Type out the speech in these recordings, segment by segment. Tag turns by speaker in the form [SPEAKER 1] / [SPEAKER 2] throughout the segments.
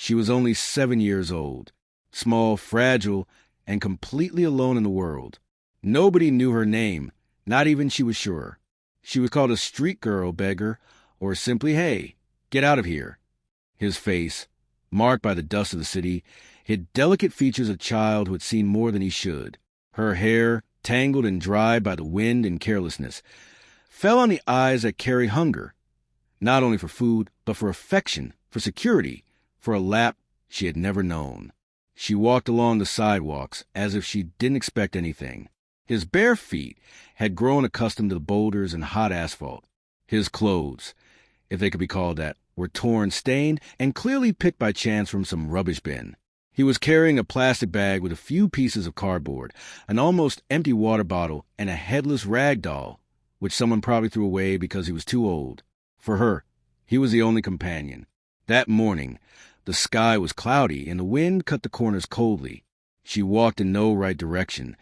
[SPEAKER 1] She was only 7 years old, small, fragile, and completely alone in the world. Nobody knew her name, not even she was sure. She was called a street girl, beggar, or simply, hey, get out of here. His face, marked by the dust of the city, hid delicate features of a child who had seen more than he should. Her hair, tangled and dried by the wind and carelessness, fell on the eyes that carry hunger, not only for food, but for affection, for security, for a lap she had never known. She walked along the sidewalks as if she didn't expect anything. His bare feet had grown accustomed to the boulders and hot asphalt. His clothes, if they could be called that, were torn, stained, and clearly picked by chance from some rubbish bin. He was carrying a plastic bag with a few pieces of cardboard, an almost empty water bottle, and a headless rag doll, which someone probably threw away because he was too old. For her, he was the only companion. That morning, the sky was cloudy and the wind cut the corners coldly. She walked in no right direction,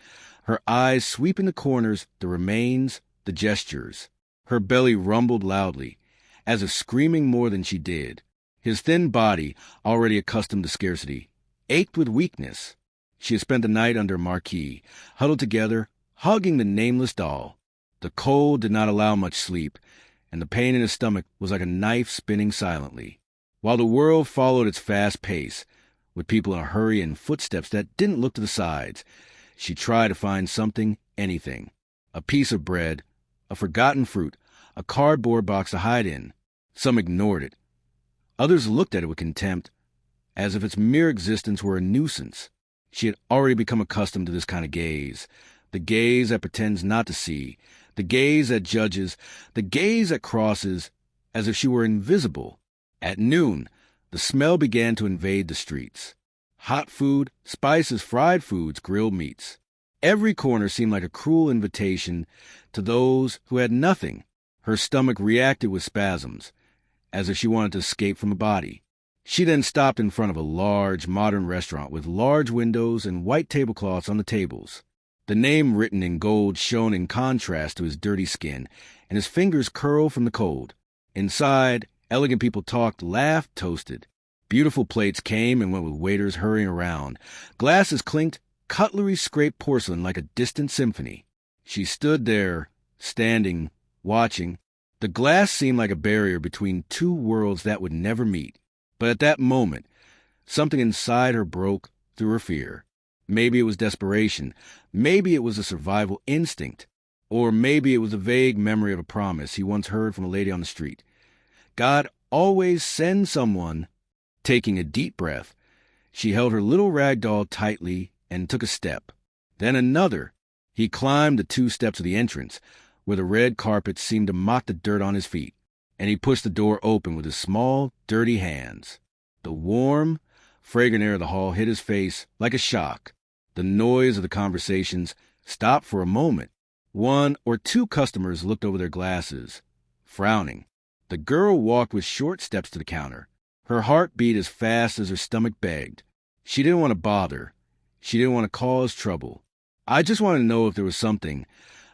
[SPEAKER 1] her eyes sweeping the corners, the remains, the gestures. Her belly rumbled loudly, as if screaming more than she did. His thin body, already accustomed to scarcity, ached with weakness. She had spent the night under a marquee, huddled together, hugging the nameless doll. The cold did not allow much sleep, and the pain in his stomach was like a knife spinning silently. While the world followed its fast pace, with people in a hurry and footsteps that didn't look to the sides, she tried to find something, anything. A piece of bread, a forgotten fruit, a cardboard box to hide in. Some ignored it. Others looked at it with contempt, as if its mere existence were a nuisance. She had already become accustomed to this kind of gaze, the gaze that pretends not to see, the gaze that judges, the gaze that crosses, as if she were invisible. At noon, the smell began to invade the streets. Hot food, spices, fried foods, grilled meats. Every corner seemed like a cruel invitation to those who had nothing. Her stomach reacted with spasms, as if she wanted to escape from a body. She then stopped in front of a large, modern restaurant with large windows and white tablecloths on the tables. The name written in gold shone in contrast to his dirty skin, and his fingers curled from the cold. Inside, elegant people talked, laughed, toasted. Beautiful plates came and went with waiters hurrying around. Glasses clinked, cutlery scraped porcelain like a distant symphony. She stood there, standing, watching. The glass seemed like a barrier between two worlds that would never meet. But at that moment, something inside her broke through her fear. Maybe it was desperation. Maybe it was a survival instinct. Or maybe it was a vague memory of a promise he once heard from a lady on the street. God always sends someone. Taking a deep breath, she held her little rag doll tightly and took a step. Then another. He climbed the 2 steps of the entrance, where the red carpet seemed to mock the dirt on his feet, and he pushed the door open with his small, dirty hands. The warm, fragrant air of the hall hit his face like a shock. The noise of the conversations stopped for a moment. 1 or 2 customers looked over their glasses, frowning. The girl walked with short steps to the counter. Her heart beat as fast as her stomach begged. She didn't want to bother. She didn't want to cause trouble. I just wanted to know if there was something,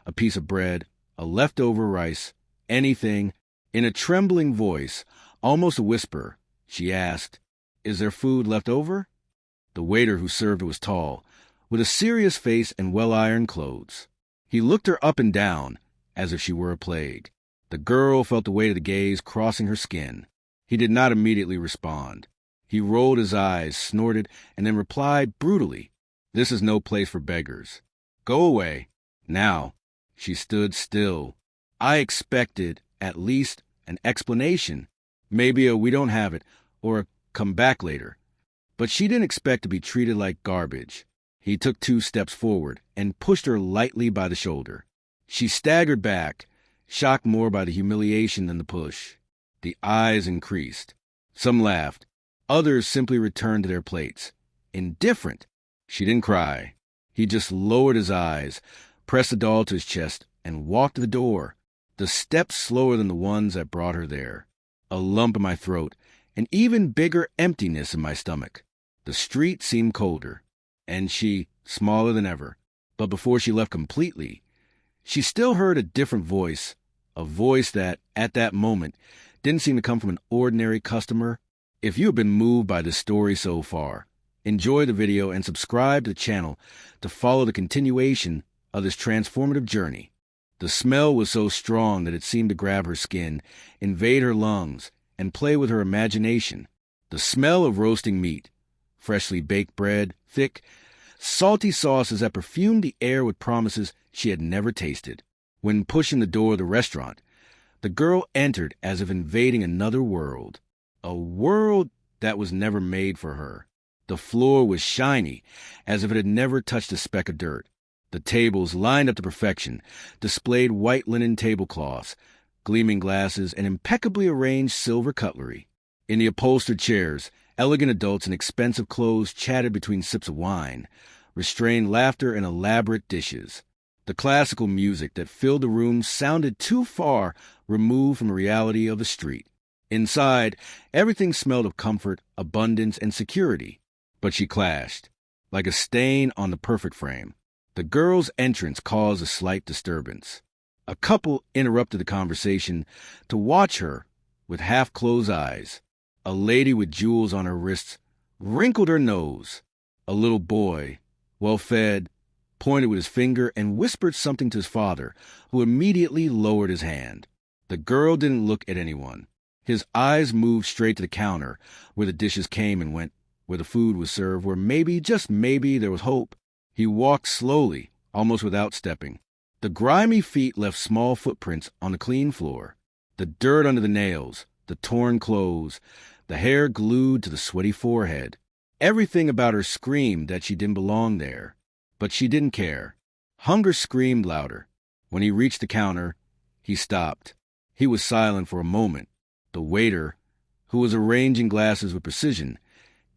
[SPEAKER 1] a piece of bread, a leftover rice, anything. In a trembling voice, almost a whisper, she asked, "Is there food left over?" The waiter who served her was tall, with a serious face and well-ironed clothes. He looked her up and down, as if she were a plague. The girl felt the weight of the gaze crossing her skin. He did not immediately respond. He rolled his eyes, snorted, and then replied brutally, "This is no place for beggars. Go away." Now, she stood still. I expected, at least, an explanation. Maybe a "we don't have it," or a "come back later." But she didn't expect to be treated like garbage. He took 2 steps forward and pushed her lightly by the shoulder. She staggered back, shocked more by the humiliation than the push. The eyes increased. Some laughed. Others simply returned to their plates. Indifferent. She didn't cry. He just lowered his eyes, pressed the doll to his chest, and walked to the door. The steps slower than the ones that brought her there. A lump in my throat, an even bigger emptiness in my stomach. The street seemed colder, and she smaller than ever. But before she left completely, she still heard a different voice, a voice that, at that moment, didn't seem to come from an ordinary customer. If you have been moved by this story so far, enjoy the video and subscribe to the channel to follow the continuation of this transformative journey. The smell was so strong that it seemed to grab her skin, invade her lungs, and play with her imagination. The smell of roasting meat, freshly baked bread, thick, salty sauces that perfumed the air with promises she had never tasted. When pushing the door of the restaurant, the girl entered as if invading another world. A world that was never made for her. The floor was shiny, as if it had never touched a speck of dirt. The tables, lined up to perfection, displayed white linen tablecloths, gleaming glasses, and impeccably arranged silver cutlery. In the upholstered chairs, elegant adults in expensive clothes chatted between sips of wine, restrained laughter and elaborate dishes. The classical music that filled the room sounded too far removed from the reality of the street. Inside, everything smelled of comfort, abundance, and security. But she clashed, like a stain on the perfect frame. The girl's entrance caused a slight disturbance. A couple interrupted the conversation to watch her with half-closed eyes. A lady with jewels on her wrists wrinkled her nose. A little boy, well-fed, pointed with his finger and whispered something to his father, who immediately lowered his hand. The girl didn't look at anyone. His eyes moved straight to the counter, where the dishes came and went, where the food was served, where maybe, just maybe, there was hope. He walked slowly, almost without stepping. The grimy feet left small footprints on the clean floor. The dirt under the nails, the torn clothes, the hair glued to the sweaty forehead. Everything about her screamed that she didn't belong there. But she didn't care. Hunger screamed louder. When he reached the counter, he stopped. He was silent for a moment. The waiter, who was arranging glasses with precision,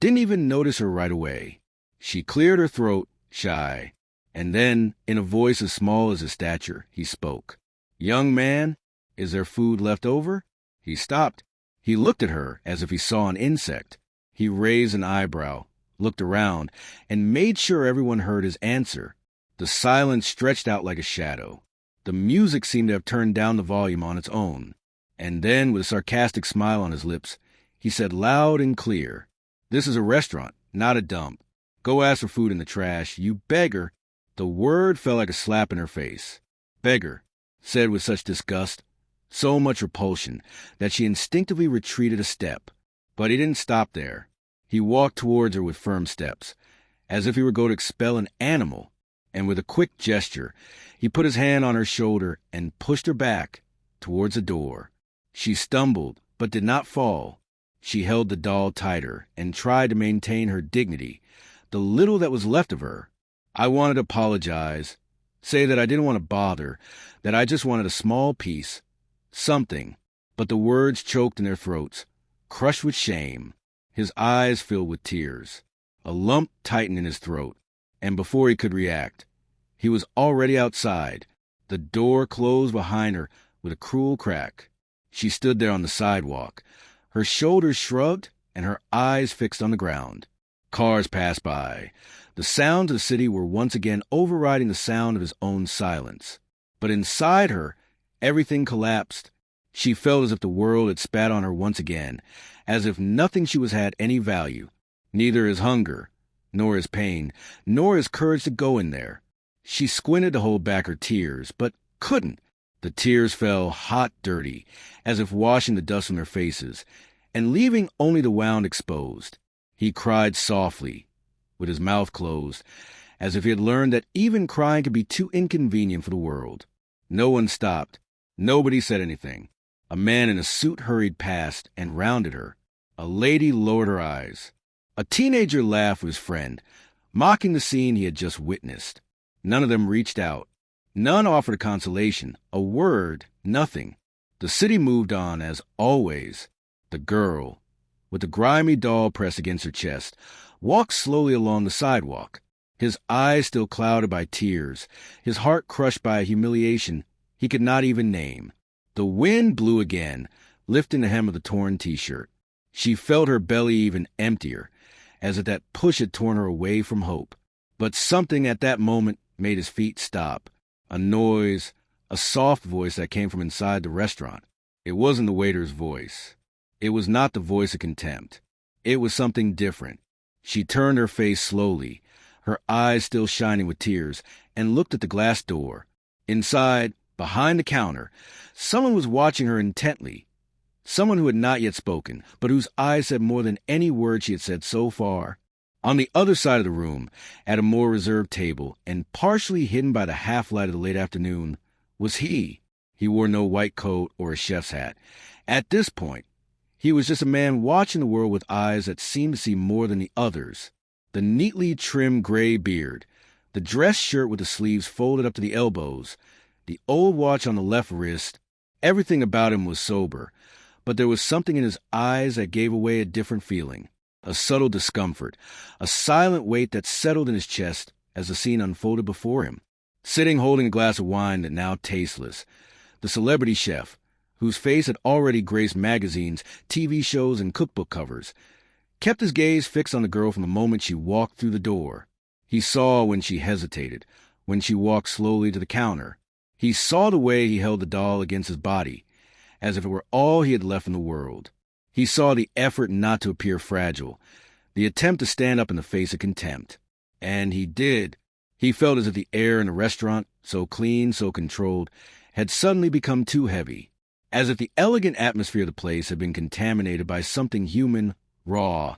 [SPEAKER 1] didn't even notice her right away. She cleared her throat, shy, and then, in a voice as small as his stature, he spoke. "Young man, is there food left over?" He stopped. He looked at her as if he saw an insect. He raised an eyebrow, looked around, and made sure everyone heard his answer. The silence stretched out like a shadow. The music seemed to have turned down the volume on its own. And then, with a sarcastic smile on his lips, he said loud and clear, "This is a restaurant, not a dump. Go ask for food in the trash, you beggar." The word fell like a slap in her face. "Beggar," said with such disgust, so much repulsion, that she instinctively retreated a step. But he didn't stop there. He walked towards her with firm steps, as if he were going to expel an animal, and with a quick gesture, he put his hand on her shoulder and pushed her back towards the door. She stumbled, but did not fall. She held the doll tighter and tried to maintain her dignity, the little that was left of her. "I wanted to apologize, say that I didn't want to bother, that I just wanted a small piece, something." But the words choked in their throats, crushed with shame. His eyes filled with tears. A lump tightened in his throat, and before he could react, he was already outside. The door closed behind her with a cruel crack. She stood there on the sidewalk, her shoulders shrugged and her eyes fixed on the ground. Cars passed by. The sounds of the city were once again overriding the sound of his own silence. But inside her, everything collapsed. She felt as if the world had spat on her once again, as if nothing she was had any value, neither his hunger, nor his pain, nor his courage to go in there. She squinted to hold back her tears, but couldn't. The tears fell hot, dirty, as if washing the dust from their faces, and leaving only the wound exposed. He cried softly, with his mouth closed, as if he had learned that even crying could be too inconvenient for the world. No one stopped. Nobody said anything. A man in a suit hurried past and rounded her. A lady lowered her eyes. A teenager laughed with his friend, mocking the scene he had just witnessed. None of them reached out. None offered a consolation, a word, nothing. The city moved on as always. The girl, with the grimy doll pressed against her chest, walked slowly along the sidewalk, his eyes still clouded by tears, his heart crushed by a humiliation he could not even name. The wind blew again, lifting the hem of the torn t-shirt. She felt her belly even emptier, as if that push had torn her away from hope. But something at that moment made his feet stop. A noise, a soft voice that came from inside the restaurant. It wasn't the waiter's voice. It was not the voice of contempt. It was something different. She turned her face slowly, her eyes still shining with tears, and looked at the glass door. Inside, behind the counter, someone was watching her intently. Someone who had not yet spoken, but whose eyes said more than any word she had said so far. On the other side of the room, at a more reserved table, and partially hidden by the half-light of the late afternoon, was he. He wore no white coat or a chef's hat. At this point, he was just a man watching the world with eyes that seemed to see more than the others. The neatly trimmed gray beard, the dress shirt with the sleeves folded up to the elbows, the old watch on the left wrist, everything about him was sober, but there was something in his eyes that gave away a different feeling, a subtle discomfort, a silent weight that settled in his chest as the scene unfolded before him. Sitting holding a glass of wine that now tasteless, the celebrity chef, whose face had already graced magazines, TV shows, and cookbook covers, kept his gaze fixed on the girl from the moment she walked through the door. He saw when she hesitated, when she walked slowly to the counter. He saw the way he held the doll against his body, as if it were all he had left in the world. He saw the effort not to appear fragile, the attempt to stand up in the face of contempt. And he did. He felt as if the air in the restaurant, so clean, so controlled, had suddenly become too heavy, as if the elegant atmosphere of the place had been contaminated by something human, raw,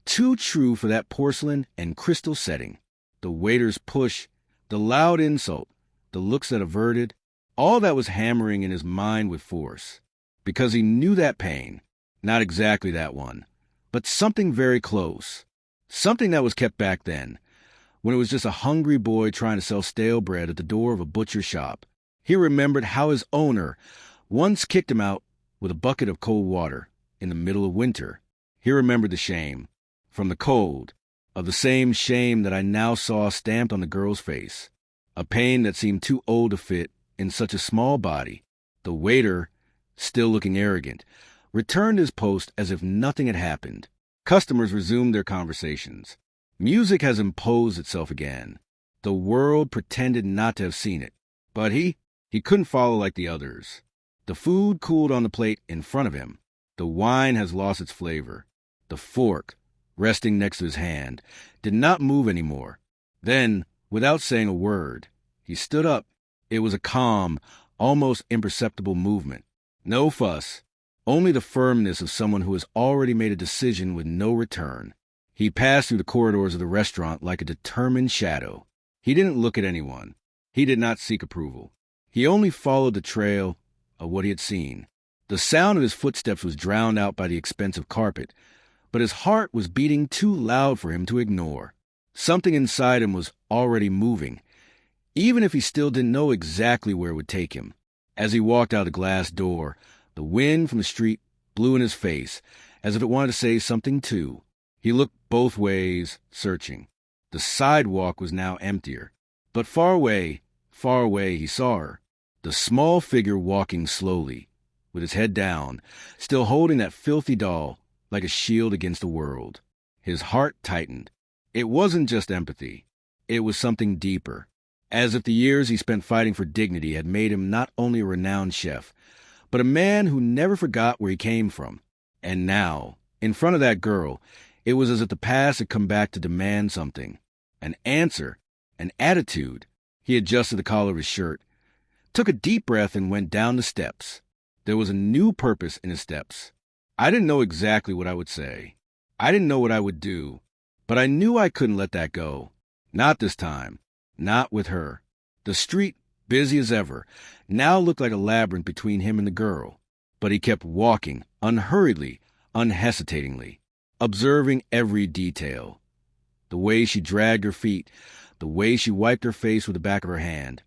[SPEAKER 1] too true for that porcelain and crystal setting. The waiter's push, the loud insult, the looks that averted, all that was hammering in his mind with force, because he knew that pain, not exactly that one, but something very close, something that was kept back then, when it was just a hungry boy trying to sell stale bread at the door of a butcher shop. He remembered how his owner once kicked him out with a bucket of cold water in the middle of winter. He remembered the shame, from the cold, of the same shame that I now saw stamped on the girl's face, a pain that seemed too old to fit in such a small body. The waiter, still looking arrogant, returned his post as if nothing had happened. Customers resumed their conversations. Music has imposed itself again. The world pretended not to have seen it, but he couldn't follow like the others. The food cooled on the plate in front of him. The wine has lost its flavor. The fork, resting next to his hand, did not move anymore. Then, without saying a word, he stood up. It was a calm, almost imperceptible movement. No fuss, only the firmness of someone who has already made a decision with no return. He passed through the corridors of the restaurant like a determined shadow. He didn't look at anyone. He did not seek approval. He only followed the trail of what he had seen. The sound of his footsteps was drowned out by the expensive carpet, but his heart was beating too loud for him to ignore. Something inside him was already moving, even if he still didn't know exactly where it would take him. As he walked out the glass door, the wind from the street blew in his face, as if it wanted to say something too. He looked both ways, searching. The sidewalk was now emptier, but far away, he saw her, the small figure walking slowly, with his head down, still holding that filthy doll like a shield against the world. His heart tightened. It wasn't just empathy. It was something deeper, as if the years he spent fighting for dignity had made him not only a renowned chef, but a man who never forgot where he came from. And now, in front of that girl, it was as if the past had come back to demand something, an answer, an attitude. He adjusted the collar of his shirt, took a deep breath, and went down the steps. There was a new purpose in his steps. I didn't know exactly what I would say. I didn't know what I would do, but I knew I couldn't let that go. Not this time. Not with her. The street, busy as ever, now looked like a labyrinth between him and the girl. But he kept walking, unhurriedly, unhesitatingly, observing every detail. The way she dragged her feet, the way she wiped her face with the back of her hand,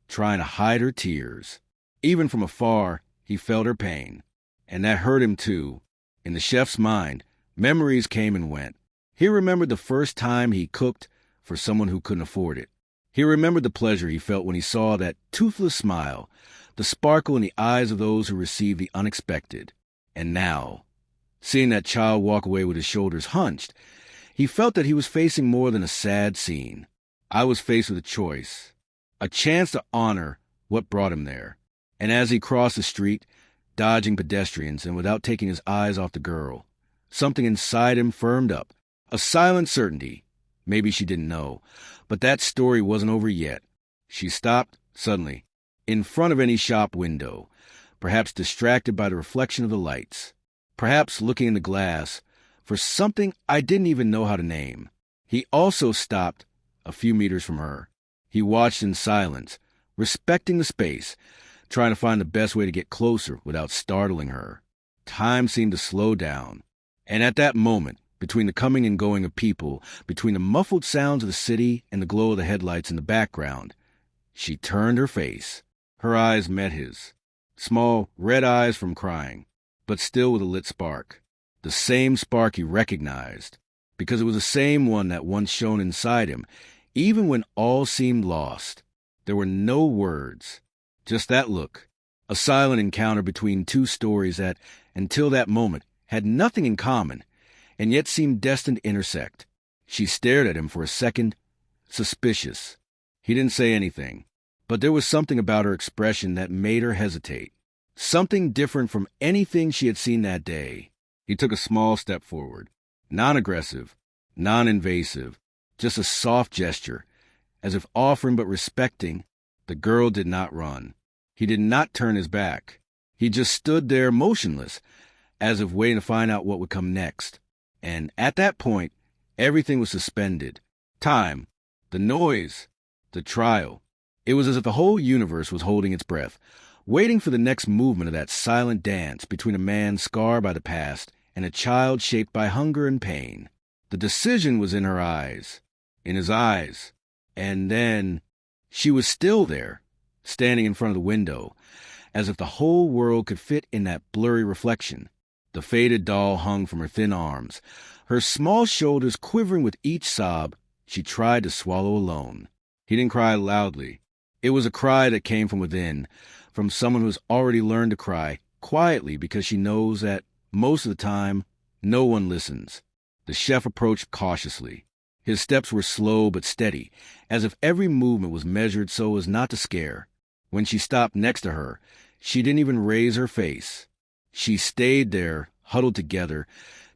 [SPEAKER 1] trying to hide her tears. Even from afar, he felt her pain, and that hurt him too. In the chef's mind, memories came and went. He remembered the first time he cooked for someone who couldn't afford it. He remembered the pleasure he felt when he saw that toothless smile, the sparkle in the eyes of those who received the unexpected. And now, seeing that child walk away with his shoulders hunched, he felt that he was facing more than a sad scene. I was faced with a choice, a chance to honor what brought him there. And as he crossed the street, dodging pedestrians and without taking his eyes off the girl, Something inside him firmed up. A silent certainty. Maybe she didn't know. But that story wasn't over yet. She stopped, suddenly, in front of any shop window, perhaps distracted by the reflection of the lights, perhaps looking in the glass for something I didn't even know how to name. He also stopped a few meters from her. He watched in silence, respecting the space, trying to find the best way to get closer without startling her. Time seemed to slow down. And at that moment, between the coming and going of people, between the muffled sounds of the city and the glow of the headlights in the background, she turned her face. Her eyes met his. Small, red eyes from crying, but still with a lit spark. The same spark he recognized, because it was the same one that once shone inside him, even when all seemed lost. There were no words, just that look, a silent encounter between two stories that, until that moment, had nothing in common, and yet seemed destined to intersect. She stared at him for a second, suspicious. He didn't say anything, but there was something about her expression that made her hesitate. Something different from anything she had seen that day. He took a small step forward, non-aggressive, non-invasive, just a soft gesture, as if offering but respecting. The girl did not run. He did not turn his back. He just stood there motionless, as if waiting to find out what would come next. And at that point, everything was suspended. Time, the noise, the trial. It was as if the whole universe was holding its breath, waiting for the next movement of that silent dance between a man scarred by the past and a child shaped by hunger and pain. The decision was in her eyes, in his eyes. And then she was still there, standing in front of the window, as if the whole world could fit in that blurry reflection. The faded doll hung from her thin arms, her small shoulders quivering with each sob she tried to swallow alone. He didn't cry loudly. It was a cry that came from within, from someone who has already learned to cry quietly because she knows that, most of the time, no one listens. The chef approached cautiously. His steps were slow but steady, as if every movement was measured so as not to scare. When she stopped next to her, she didn't even raise her face. She stayed there, huddled together,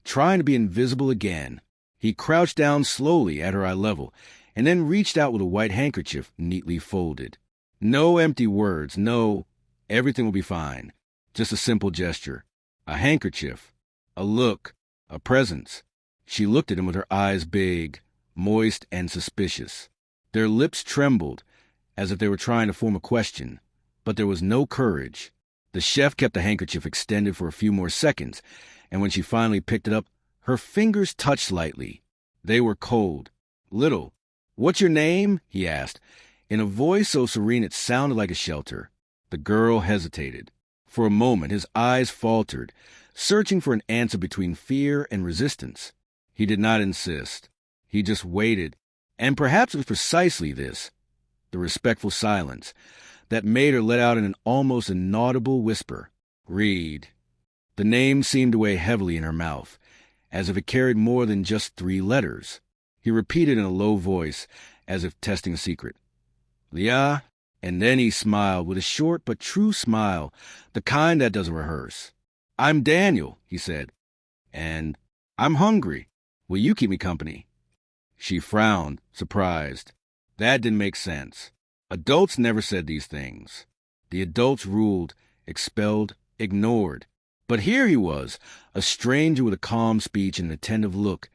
[SPEAKER 1] trying to be invisible again. He crouched down slowly at her eye level, and then reached out with a white handkerchief neatly folded. No empty words, no, everything will be fine. Just a simple gesture. A handkerchief. A look. A presence. She looked at him with her eyes big, moist, and suspicious. Their lips trembled, as if they were trying to form a question, but there was no courage. The chef kept the handkerchief extended for a few more seconds, and when she finally picked it up, her fingers touched lightly. They were cold. Little. "What's your name?" he asked, in a voice so serene it sounded like a shelter. The girl hesitated. For a moment his eyes faltered, searching for an answer between fear and resistance. He did not insist. He just waited, and perhaps it was precisely this, the respectful silence, that made her let out in an almost inaudible whisper, "Reed." The name seemed to weigh heavily in her mouth, as if it carried more than just 3 letters. He repeated in a low voice, as if testing a secret, "Leah?" And then he smiled with a short but true smile, the kind that doesn't rehearse. "I'm Daniel," he said, "and I'm hungry. Will you keep me company?" She frowned, surprised. That didn't make sense. Adults never said these things. The adults ruled, expelled, ignored. But here he was, a stranger with a calm speech and an attentive look,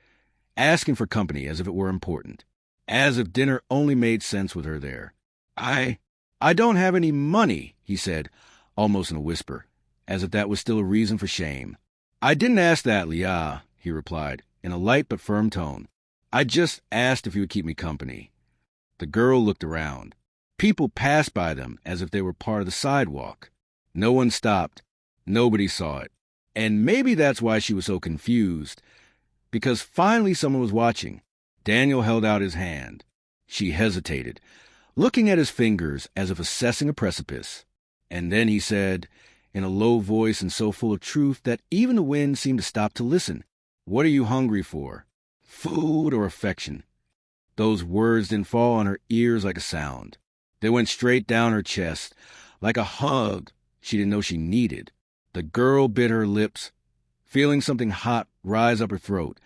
[SPEAKER 1] asking for company as if it were important, as if dinner only made sense with her there. I don't have any money," he said, almost in a whisper, as if that was still a reason for shame. "I didn't ask that, Leah," he replied, in a light but firm tone. "I just asked if you would keep me company." The girl looked around. People passed by them as if they were part of the sidewalk. No one stopped. Nobody saw it. And maybe that's why she was so confused, because finally someone was watching. Daniel held out his hand. She hesitated, looking at his fingers as if assessing a precipice. And then he said, in a low voice and so full of truth that even the wind seemed to stop to listen, "What are you hungry for? Food or affection?" Those words didn't fall on her ears like a sound. They went straight down her chest, like a hug she didn't know she needed. The girl bit her lips, feeling something hot rise up her throat,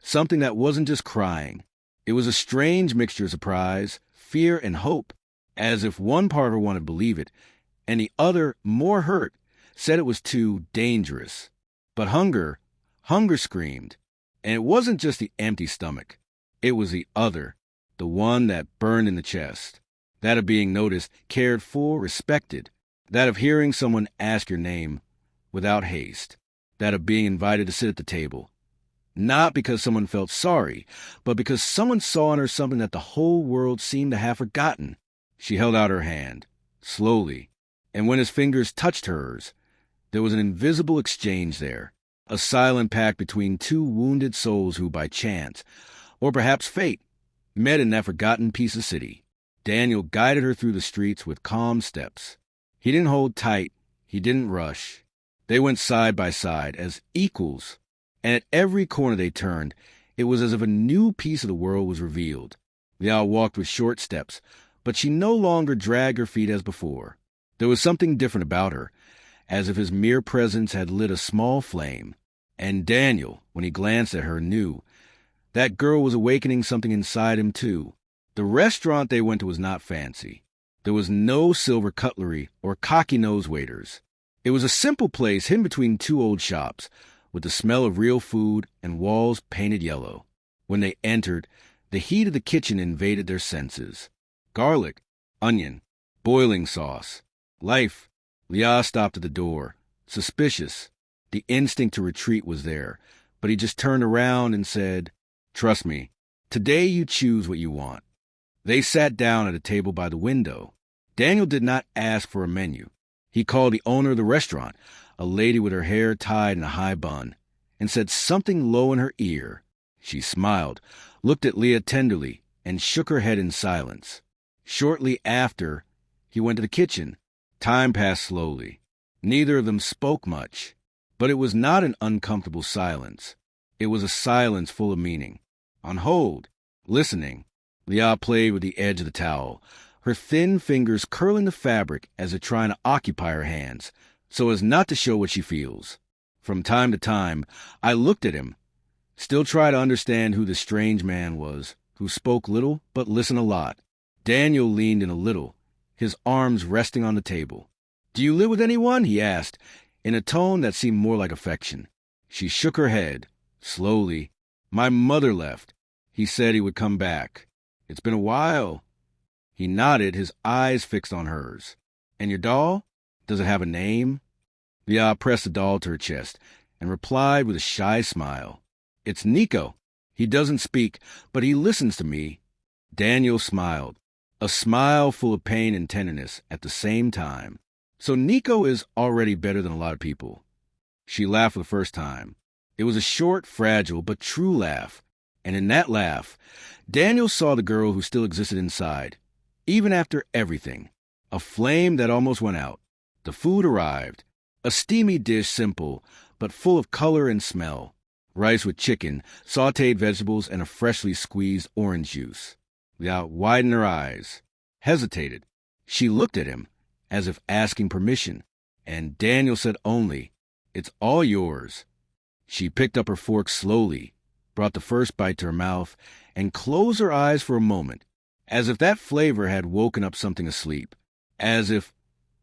[SPEAKER 1] something that wasn't just crying. It was a strange mixture of surprise, fear, and hope, as if one part of her wanted to believe it, and the other, more hurt, said it was too dangerous. But hunger screamed, and it wasn't just the empty stomach. It was the other, the one that burned in the chest, that of being noticed, cared for, respected, that of hearing someone ask your name without haste, that of being invited to sit at the table. Not because someone felt sorry, but because someone saw in her something that the whole world seemed to have forgotten. She held out her hand, slowly, and when his fingers touched hers, there was an invisible exchange there, a silent pact between two wounded souls who, by chance, or perhaps fate, met in that forgotten piece of city. Daniel guided her through the streets with calm steps. He didn't hold tight, he didn't rush. They went side by side, as equals, and at every corner they turned, it was as if a new piece of the world was revealed. Liao walked with short steps, but she no longer dragged her feet as before. There was something different about her, as if his mere presence had lit a small flame. And Daniel, when he glanced at her, knew that girl was awakening something inside him too. The restaurant they went to was not fancy. There was no silver cutlery or cocky-nosed waiters. It was a simple place hidden between two old shops, with the smell of real food and walls painted yellow. When they entered, the heat of the kitchen invaded their senses. Garlic, onion, boiling sauce, life. Liao stopped at the door, suspicious. The instinct to retreat was there, but he just turned around and said, "Trust me, today you choose what you want." They sat down at a table by the window. Daniel did not ask for a menu. He called the owner of the restaurant, a lady with her hair tied in a high bun, and said something low in her ear. She smiled, looked at Leah tenderly, and shook her head in silence. Shortly after, he went to the kitchen. Time passed slowly. Neither of them spoke much, but it was not an uncomfortable silence. It was a silence full of meaning. On hold, listening, Liao played with the edge of the towel, her thin fingers curling the fabric as if trying to occupy her hands, so as not to show what she feels. From time to time, I looked at him, still try to understand who the strange man was, who spoke little but listened a lot. Daniel leaned in a little, his arms resting on the table. "Do you live with anyone?" he asked, in a tone that seemed more like affection. She shook her head, slowly. "My mother left. He said he would come back. It's been a while." He nodded, his eyes fixed on hers. "And your doll? Does it have a name?" Liao pressed the doll to her chest and replied with a shy smile. "It's Nico. He doesn't speak, but he listens to me." Daniel smiled, a smile full of pain and tenderness at the same time. "So Nico is already better than a lot of people." She laughed for the first time. It was a short, fragile, but true laugh. And in that laugh, Daniel saw the girl who still existed inside, even after everything. A flame that almost went out. The food arrived. A steamy dish, simple, but full of color and smell. Rice with chicken, sautéed vegetables, and a freshly squeezed orange juice. Liao widened her eyes, hesitated. She looked at him, as if asking permission, and Daniel said only, "It's all yours." She picked up her fork slowly, brought the first bite to her mouth, and closed her eyes for a moment, as if that flavor had woken up something asleep, as if,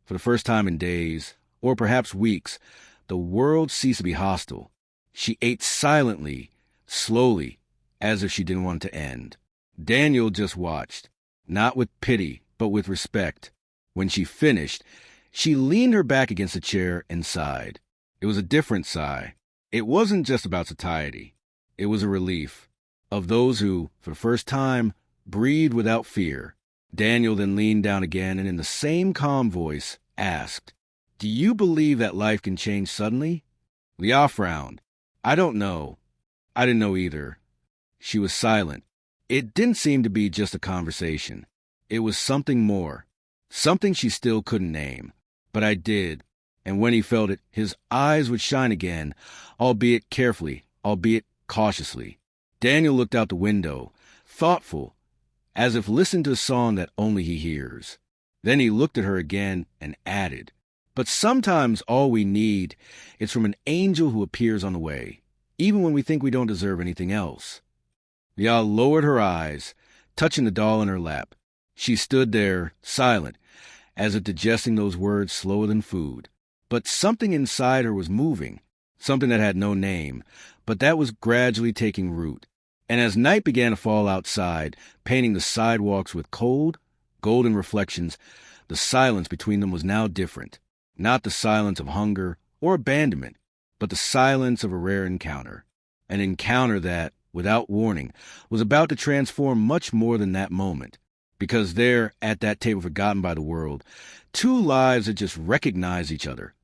[SPEAKER 1] for the first time in days, or perhaps weeks, the world ceased to be hostile. She ate silently, slowly, as if she didn't want it to end. Daniel just watched, not with pity, but with respect. When she finished, she leaned her back against a chair and sighed. It was a different sigh. It wasn't just about satiety. It was a relief of those who, for the first time, breathed without fear. Daniel then leaned down again and in the same calm voice asked, "Do you believe that life can change suddenly?" Liao frowned. "I don't know. I didn't know either." She was silent. It didn't seem to be just a conversation. It was something more. Something she still couldn't name. But I did. And when he felt it, his eyes would shine again, albeit carefully, albeit cautiously. Daniel looked out the window, thoughtful, as if listening to a song that only he hears. Then he looked at her again and added, "But sometimes all we need is from an angel who appears on the way." even when we think we don't deserve anything else. Liao lowered her eyes, touching the doll in her lap. She stood there, silent, as if digesting those words slower than food. But something inside her was moving, something that had no name, but that was gradually taking root. And as night began to fall outside, painting the sidewalks with cold, golden reflections, the silence between them was now different. Not the silence of hunger or abandonment, but the silence of a rare encounter. An encounter that, without warning, was about to transform much more than that moment. Because there, at that table forgotten by the world, two lives had just recognized each other,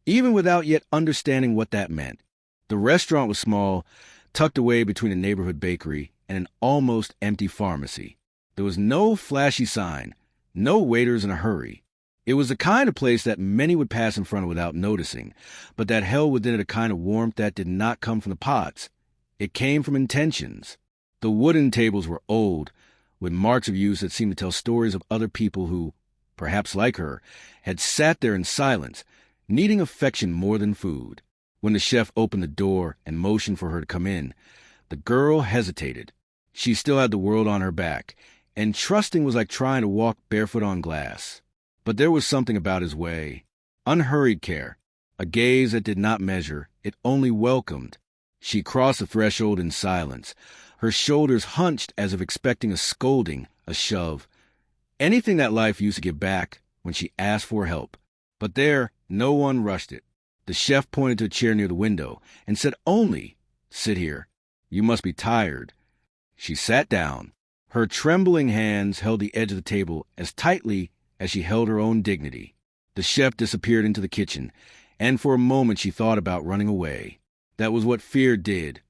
[SPEAKER 1] even without yet understanding what that meant. The restaurant was small, tucked away between a neighborhood bakery and an almost empty pharmacy. There was no flashy sign, no waiters in a hurry. It was the kind of place that many would pass in front of without noticing, but that held within it a kind of warmth that did not come from the pots. It came from intentions. The wooden tables were old, with marks of use that seemed to tell stories of other people who, perhaps like her, had sat there in silence, needing affection more than food. When the chef opened the door and motioned for her to come in, the girl hesitated. She still had the world on her back, and trusting was like trying to walk barefoot on glass. But there was something about his way. Unhurried care, a gaze that did not measure, it only welcomed. She crossed the threshold in silence, her shoulders hunched as if expecting a scolding, a shove, anything that life used to give back when she asked for help. But there, no one rushed it. The chef pointed to a chair near the window and said only, "Sit here. You must be tired." She sat down. Her trembling hands held the edge of the table as tightly as she held her own dignity. The chef disappeared into the kitchen, and for a moment she thought about running away. That was what fear did.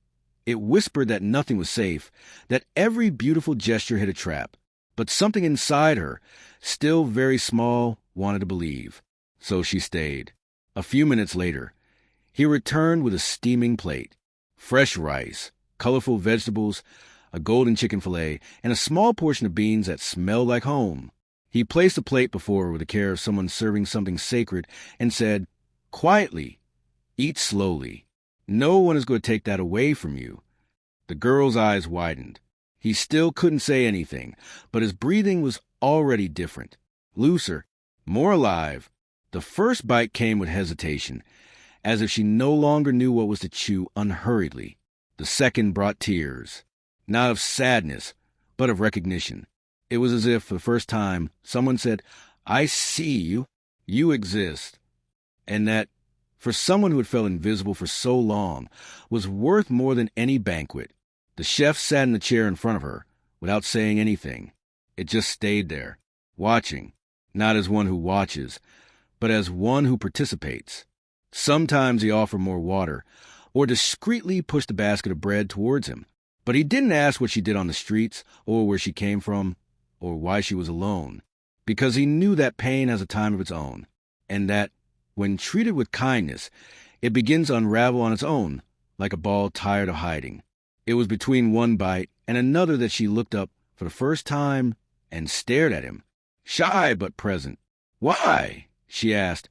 [SPEAKER 1] It whispered that nothing was safe, that every beautiful gesture hid a trap. But something inside her, still very small, wanted to believe. So she stayed. A few minutes later, he returned with a steaming plate. Fresh rice, colorful vegetables, a golden chicken fillet, and a small portion of beans that smelled like home. He placed the plate before her with the care of someone serving something sacred and said, quietly, "Eat slowly. No one is going to take that away from you." The girl's eyes widened. He still couldn't say anything, but his breathing was already different, looser, more alive. The first bite came with hesitation, as if she no longer knew what was to chew unhurriedly. The second brought tears, not of sadness, but of recognition. It was as if, for the first time, someone said, "I see you. You exist." And that, for someone who had felt invisible for so long, was worth more than any banquet. The chef sat in the chair in front of her, without saying anything. It just stayed there, watching, not as one who watches, but as one who participates. Sometimes he offered more water, or discreetly pushed the basket of bread towards him. But he didn't ask what she did on the streets, or where she came from, or why she was alone, because he knew that pain has a time of its own, and that, when treated with kindness, it begins to unravel on its own, like a ball tired of hiding. It was between one bite and another that she looked up for the first time and stared at him, shy but present. "Why?" she asked,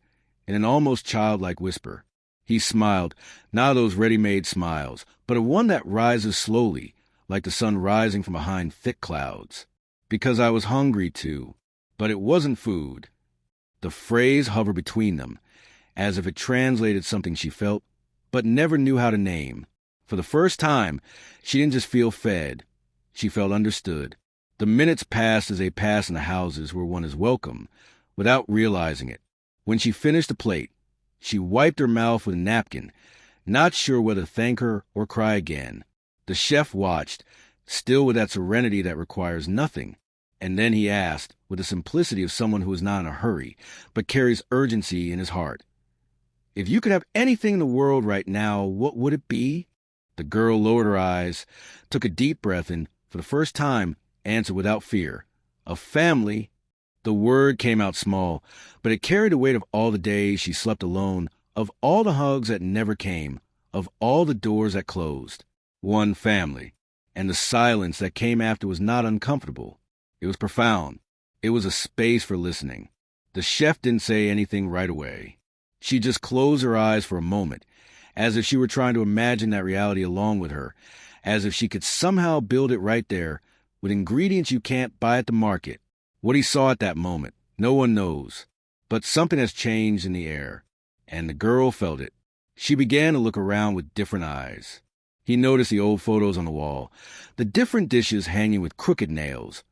[SPEAKER 1] in an almost childlike whisper. He smiled, not those ready-made smiles, but a one that rises slowly, like the sun rising from behind thick clouds. "Because I was hungry, too. But it wasn't food." The phrase hovered between them, as if it translated something she felt, but never knew how to name. For the first time, she didn't just feel fed. She felt understood. The minutes passed as they pass in the houses where one is welcome, without realizing it. When she finished the plate, she wiped her mouth with a napkin, not sure whether to thank her or cry again. The chef watched, still with that serenity that requires nothing. And then he asked, with the simplicity of someone who is not in a hurry, but carries urgency in his heart, "If you could have anything in the world right now, what would it be?" The girl lowered her eyes, took a deep breath, and, for the first time, answered without fear, "A family." The word came out small, but it carried the weight of all the days she slept alone, of all the hugs that never came, of all the doors that closed. One family. And the silence that came after was not uncomfortable. It was profound. It was a space for listening. The chef didn't say anything right away. She just closed her eyes for a moment, as if she were trying to imagine that reality along with her, as if she could somehow build it right there with ingredients you can't buy at the market. What he saw at that moment, no one knows. But something has changed in the air, and the girl felt it. She began to look around with different eyes. He noticed the old photos on the wall, the different dishes hanging with crooked nails,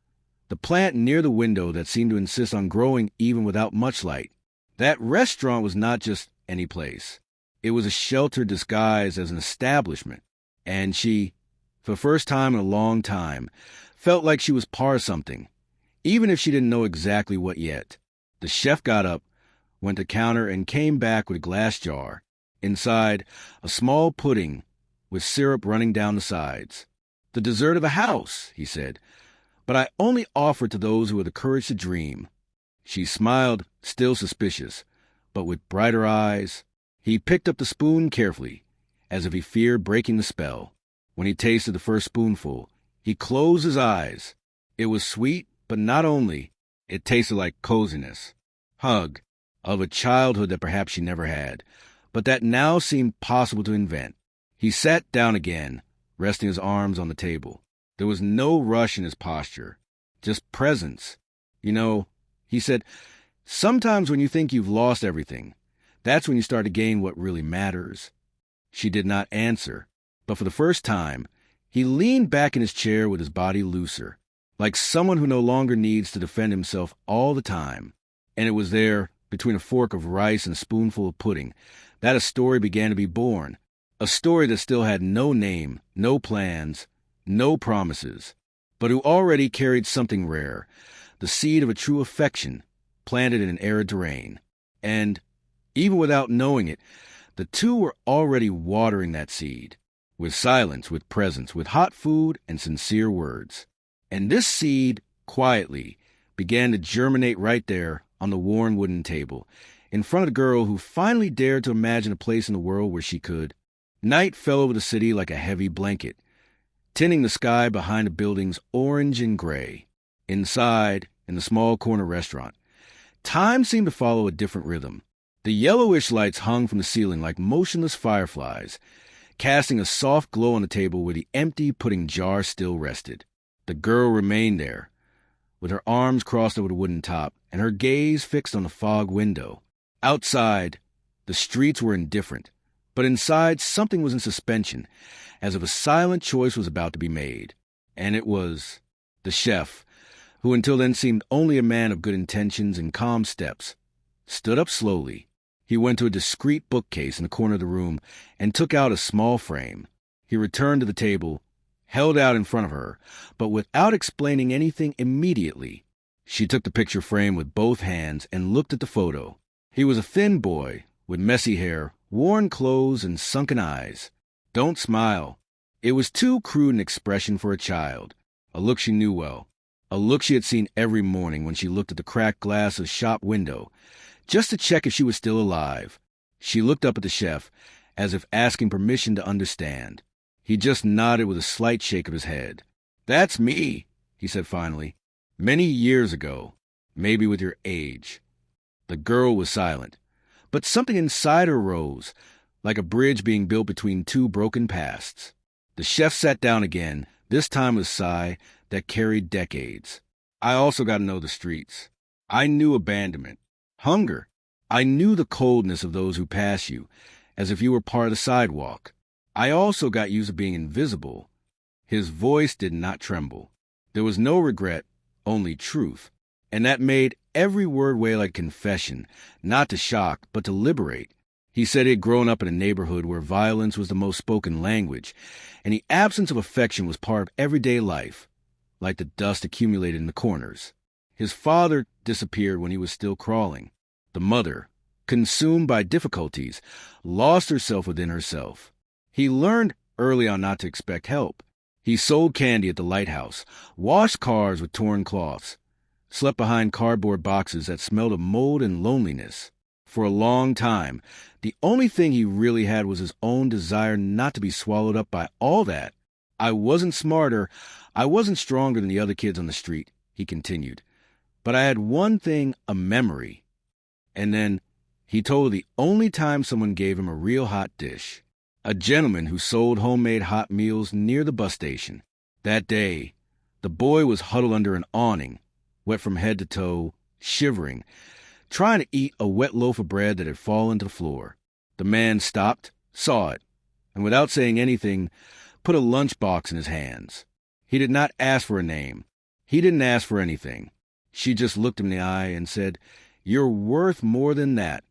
[SPEAKER 1] the plant near the window that seemed to insist on growing even without much light. That restaurant was not just any place. It was a shelter disguised as an establishment, and she, for the first time in a long time, felt like she was part of something, even if she didn't know exactly what yet. The chef got up, went to the counter, and came back with a glass jar. Inside, a small pudding with syrup running down the sides. "The dessert of the house," he said, "but I only offer it to those who have the courage to dream." She smiled, still suspicious, but with brighter eyes. He picked up the spoon carefully, as if he feared breaking the spell. When he tasted the first spoonful, he closed his eyes. It was sweet, but not only. It tasted like coziness, hug, of a childhood that perhaps she never had, but that now seemed possible to invent. He sat down again, resting his arms on the table. There was no rush in his posture, just presence. "You know," he said, "sometimes when you think you've lost everything, that's when you start to gain what really matters." She did not answer, but for the first time, he leaned back in his chair with his body looser, like someone who no longer needs to defend himself all the time. And it was there, between a fork of rice and a spoonful of pudding, that a story began to be born. A story that still had no name, no plans, no promises, but who already carried something rare, the seed of a true affection, planted in an arid terrain. And, even without knowing it, the two were already watering that seed, with silence, with presence, with hot food and sincere words. And this seed, quietly, began to germinate right there on the worn wooden table, in front of the girl who finally dared to imagine a place in the world where she could. Night fell over the city like a heavy blanket, tinting the sky behind the buildings orange and gray. Inside, in the small corner restaurant, time seemed to follow a different rhythm. The yellowish lights hung from the ceiling like motionless fireflies, casting a soft glow on the table where the empty pudding jar still rested. The girl remained there, with her arms crossed over the wooden top and her gaze fixed on the fog window. Outside, the streets were indifferent, but inside something was in suspension, as if a silent choice was about to be made. And it was the chef, who until then seemed only a man of good intentions and calm steps, stood up slowly. He went to a discreet bookcase in the corner of the room and took out a small frame. He returned to the table, held out in front of her, but without explaining anything immediately. She took the picture frame with both hands and looked at the photo. He was a thin boy, with messy hair, worn clothes, and sunken eyes. "Don't smile." It was too crude an expression for a child, a look she knew well, a look she had seen every morning when she looked at the cracked glass of the shop window, just to check if she was still alive. She looked up at the chef, as if asking permission to understand. He just nodded with a slight shake of his head. "That's me," he said finally. "Many years ago, maybe with your age." The girl was silent, but something inside her rose, like a bridge being built between two broken pasts. The chef sat down again, this time with a sigh that carried decades. "I also got to know the streets. I knew abandonment, hunger. I knew the coldness of those who pass you, as if you were part of the sidewalk. I also got used to being invisible." His voice did not tremble. There was no regret, only truth. And that made every word weigh like confession, not to shock, but to liberate. He said he had grown up in a neighborhood where violence was the most spoken language, and the absence of affection was part of everyday life, like the dust accumulated in the corners. His father disappeared when he was still crawling. The mother, consumed by difficulties, lost herself within herself. He learned early on not to expect help. He sold candy at the lighthouse, washed cars with torn cloths, slept behind cardboard boxes that smelled of mold and loneliness. For a long time, the only thing he really had was his own desire not to be swallowed up by all that. "I wasn't smarter, I wasn't stronger than the other kids on the street," he continued. "But I had one thing, a memory." And then he told her the only time someone gave him a real hot dish. a gentleman who sold homemade hot meals near the bus station. That day, the boy was huddled under an awning, wet from head to toe, shivering, trying to eat a wet loaf of bread that had fallen to the floor. The man stopped, saw it, and without saying anything, put a lunchbox in his hands. He did not ask for a name. He didn't ask for anything. She just looked him in the eye and said, "You're worth more than that."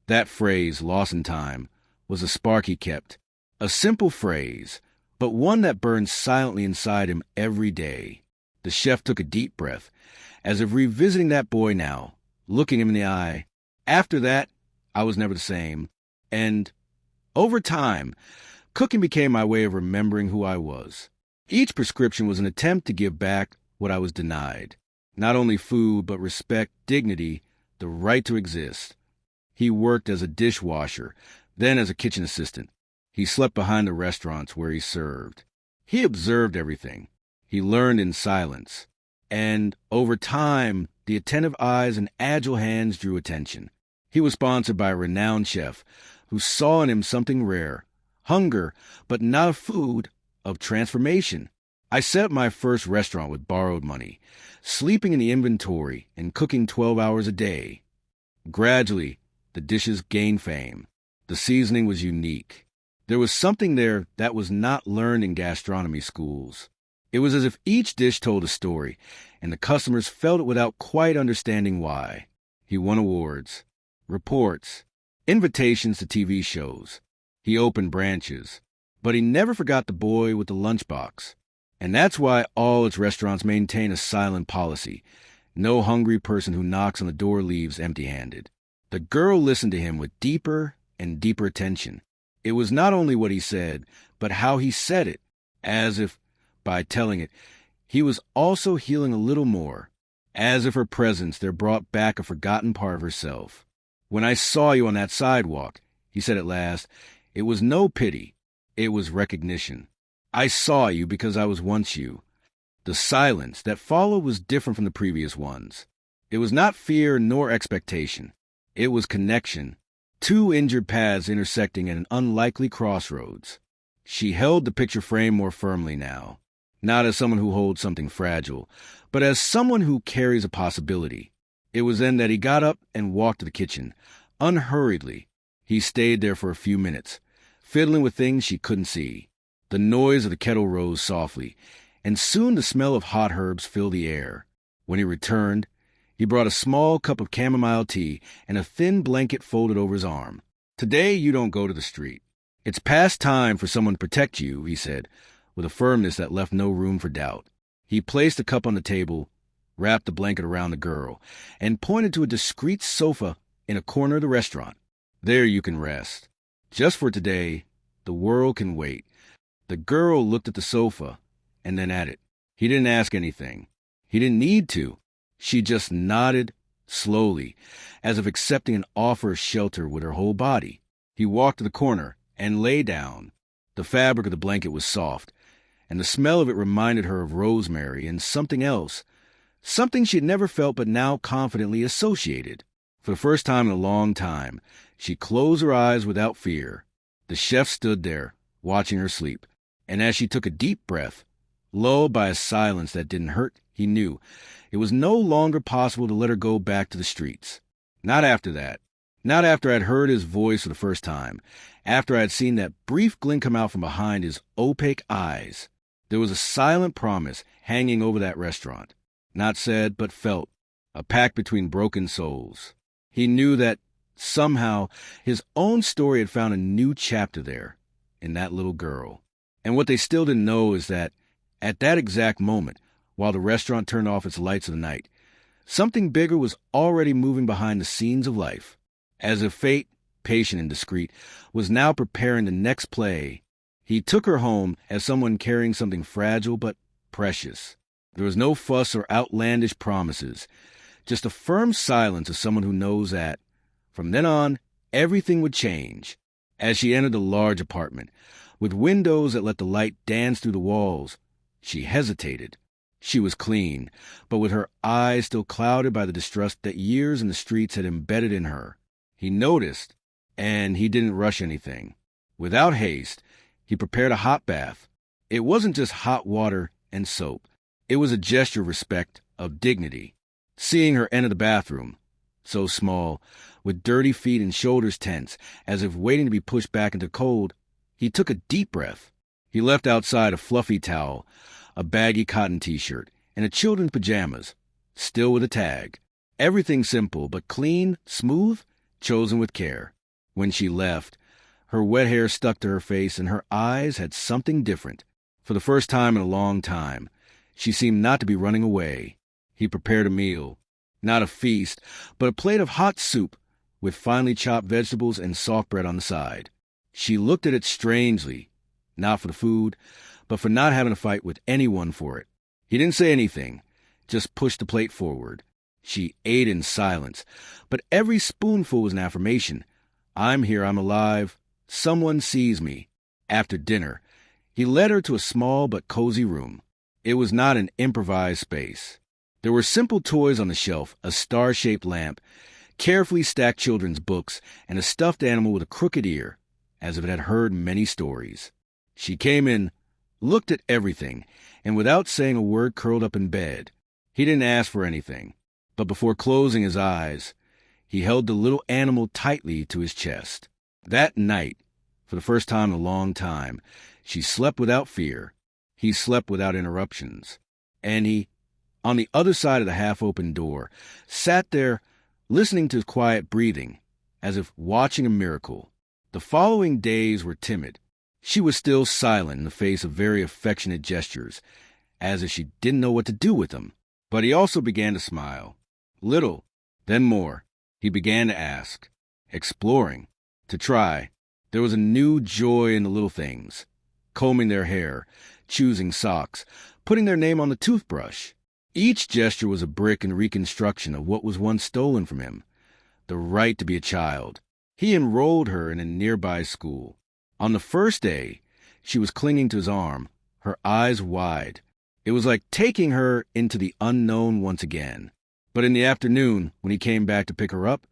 [SPEAKER 1] That phrase, lost in time, was a spark he kept. A simple phrase, but one that burned silently inside him every day. The chef took a deep breath, as if revisiting that boy now, looking him in the eye. After that, I was never the same. And over time, cooking became my way of remembering who I was. Each prescription was an attempt to give back what I was denied. Not only food, but respect, dignity, the right to exist. He worked as a dishwasher, then as a kitchen assistant. He slept behind the restaurants where he served. He observed everything. He learned in silence. And over time, the attentive eyes and agile hands drew attention. He was sponsored by a renowned chef who saw in him something rare, hunger, but not of food, of transformation. I set up my first restaurant with borrowed money, sleeping in the inventory and cooking 12 hours a day. Gradually, the dishes gained fame. The seasoning was unique. There was something there that was not learned in gastronomy schools. It was as if each dish told a story, and the customers felt it without quite understanding why. He won awards, reports, invitations to TV shows. He opened branches, but he never forgot the boy with the lunchbox. And that's why all its restaurants maintain a silent policy. No hungry person who knocks on the door leaves empty-handed. The girl listened to him with deeper and deeper attention. It was not only what he said, but how he said it, as if, by telling it, he was also healing a little more, as if her presence there brought back a forgotten part of herself. "When I saw you on that sidewalk," he said at last, "it was no pity, it was recognition. I saw you because I was once you." The silence that followed was different from the previous ones. It was not fear nor expectation. It was connection. Two injured paths intersecting at an unlikely crossroads. She held the picture frame more firmly now, not as someone who holds something fragile, but as someone who carries a possibility. It was then that he got up and walked to the kitchen, unhurriedly. He stayed there for a few minutes, fiddling with things she couldn't see. The noise of the kettle rose softly, and soon the smell of hot herbs filled the air. When he returned, he brought a small cup of chamomile tea and a thin blanket folded over his arm. "Today you don't go to the street. It's past time for someone to protect you," he said, with a firmness that left no room for doubt. He placed the cup on the table, wrapped the blanket around the girl, and pointed to a discreet sofa in a corner of the restaurant. "There you can rest. Just for today, the world can wait." The girl looked at the sofa, and then at it. He didn't ask anything. He didn't need to. She just nodded, slowly, as if accepting an offer of shelter with her whole body. He walked to the corner and lay down. The fabric of the blanket was soft, and the smell of it reminded her of rosemary and something else, something she had never felt but now confidently associated. For the first time in a long time, she closed her eyes without fear. The chef stood there, watching her sleep, and as she took a deep breath, lulled by a silence that didn't hurt, he knew it was no longer possible to let her go back to the streets. Not after that. Not after I'd heard his voice for the first time, after I'd seen that brief glint come out from behind his opaque eyes. There was a silent promise hanging over that restaurant, not said but felt, a pact between broken souls. He knew that, somehow, his own story had found a new chapter there, in that little girl. And what they still didn't know is that, at that exact moment, while the restaurant turned off its lights of the night, something bigger was already moving behind the scenes of life, as if fate, patient and discreet, was now preparing the next play. He took her home as someone carrying something fragile but precious. There was no fuss or outlandish promises, just a firm silence of someone who knows that, from then on, everything would change. As she entered the large apartment, with windows that let the light dance through the walls, she hesitated. She was clean, but with her eyes still clouded by the distrust that years in the streets had embedded in her. He noticed, and he didn't rush anything. Without haste, he prepared a hot bath. It wasn't just hot water and soap. It was a gesture of respect, of dignity. Seeing her enter the bathroom, so small, with dirty feet and shoulders tense, as if waiting to be pushed back into cold, he took a deep breath. He left outside a fluffy towel, a baggy cotton t-shirt, and a children's pajamas, still with a tag. Everything simple, but clean, smooth, chosen with care. When she left, her wet hair stuck to her face and her eyes had something different. For the first time in a long time, she seemed not to be running away. He prepared a meal. Not a feast, but a plate of hot soup with finely chopped vegetables and soft bread on the side. She looked at it strangely, not for the food, but for not having to fight with anyone for it. He didn't say anything, just pushed the plate forward. She ate in silence, but every spoonful was an affirmation. I'm here, I'm alive. Someone sees me. After dinner, he led her to a small but cozy room. It was not an improvised space. There were simple toys on the shelf, a star-shaped lamp, carefully stacked children's books, and a stuffed animal with a crooked ear, as if it had heard many stories. She came in, looked at everything, and without saying a word curled up in bed. He didn't ask for anything, but before closing his eyes, he held the little animal tightly to his chest. That night, for the first time in a long time, she slept without fear. He slept without interruptions. And he, on the other side of the half-open door, sat there listening to his quiet breathing, as if watching a miracle. The following days were timid. She was still silent in the face of very affectionate gestures, as if she didn't know what to do with them. But he also began to smile. Little, then more. He began to ask, exploring, to try. There was a new joy in the little things. Combing their hair, choosing socks, putting their name on the toothbrush. Each gesture was a brick in reconstruction of what was once stolen from him. The right to be a child. He enrolled her in a nearby school. On the first day, she was clinging to his arm, her eyes wide. It was like taking her into the unknown once again. But in the afternoon, when he came back to pick her up,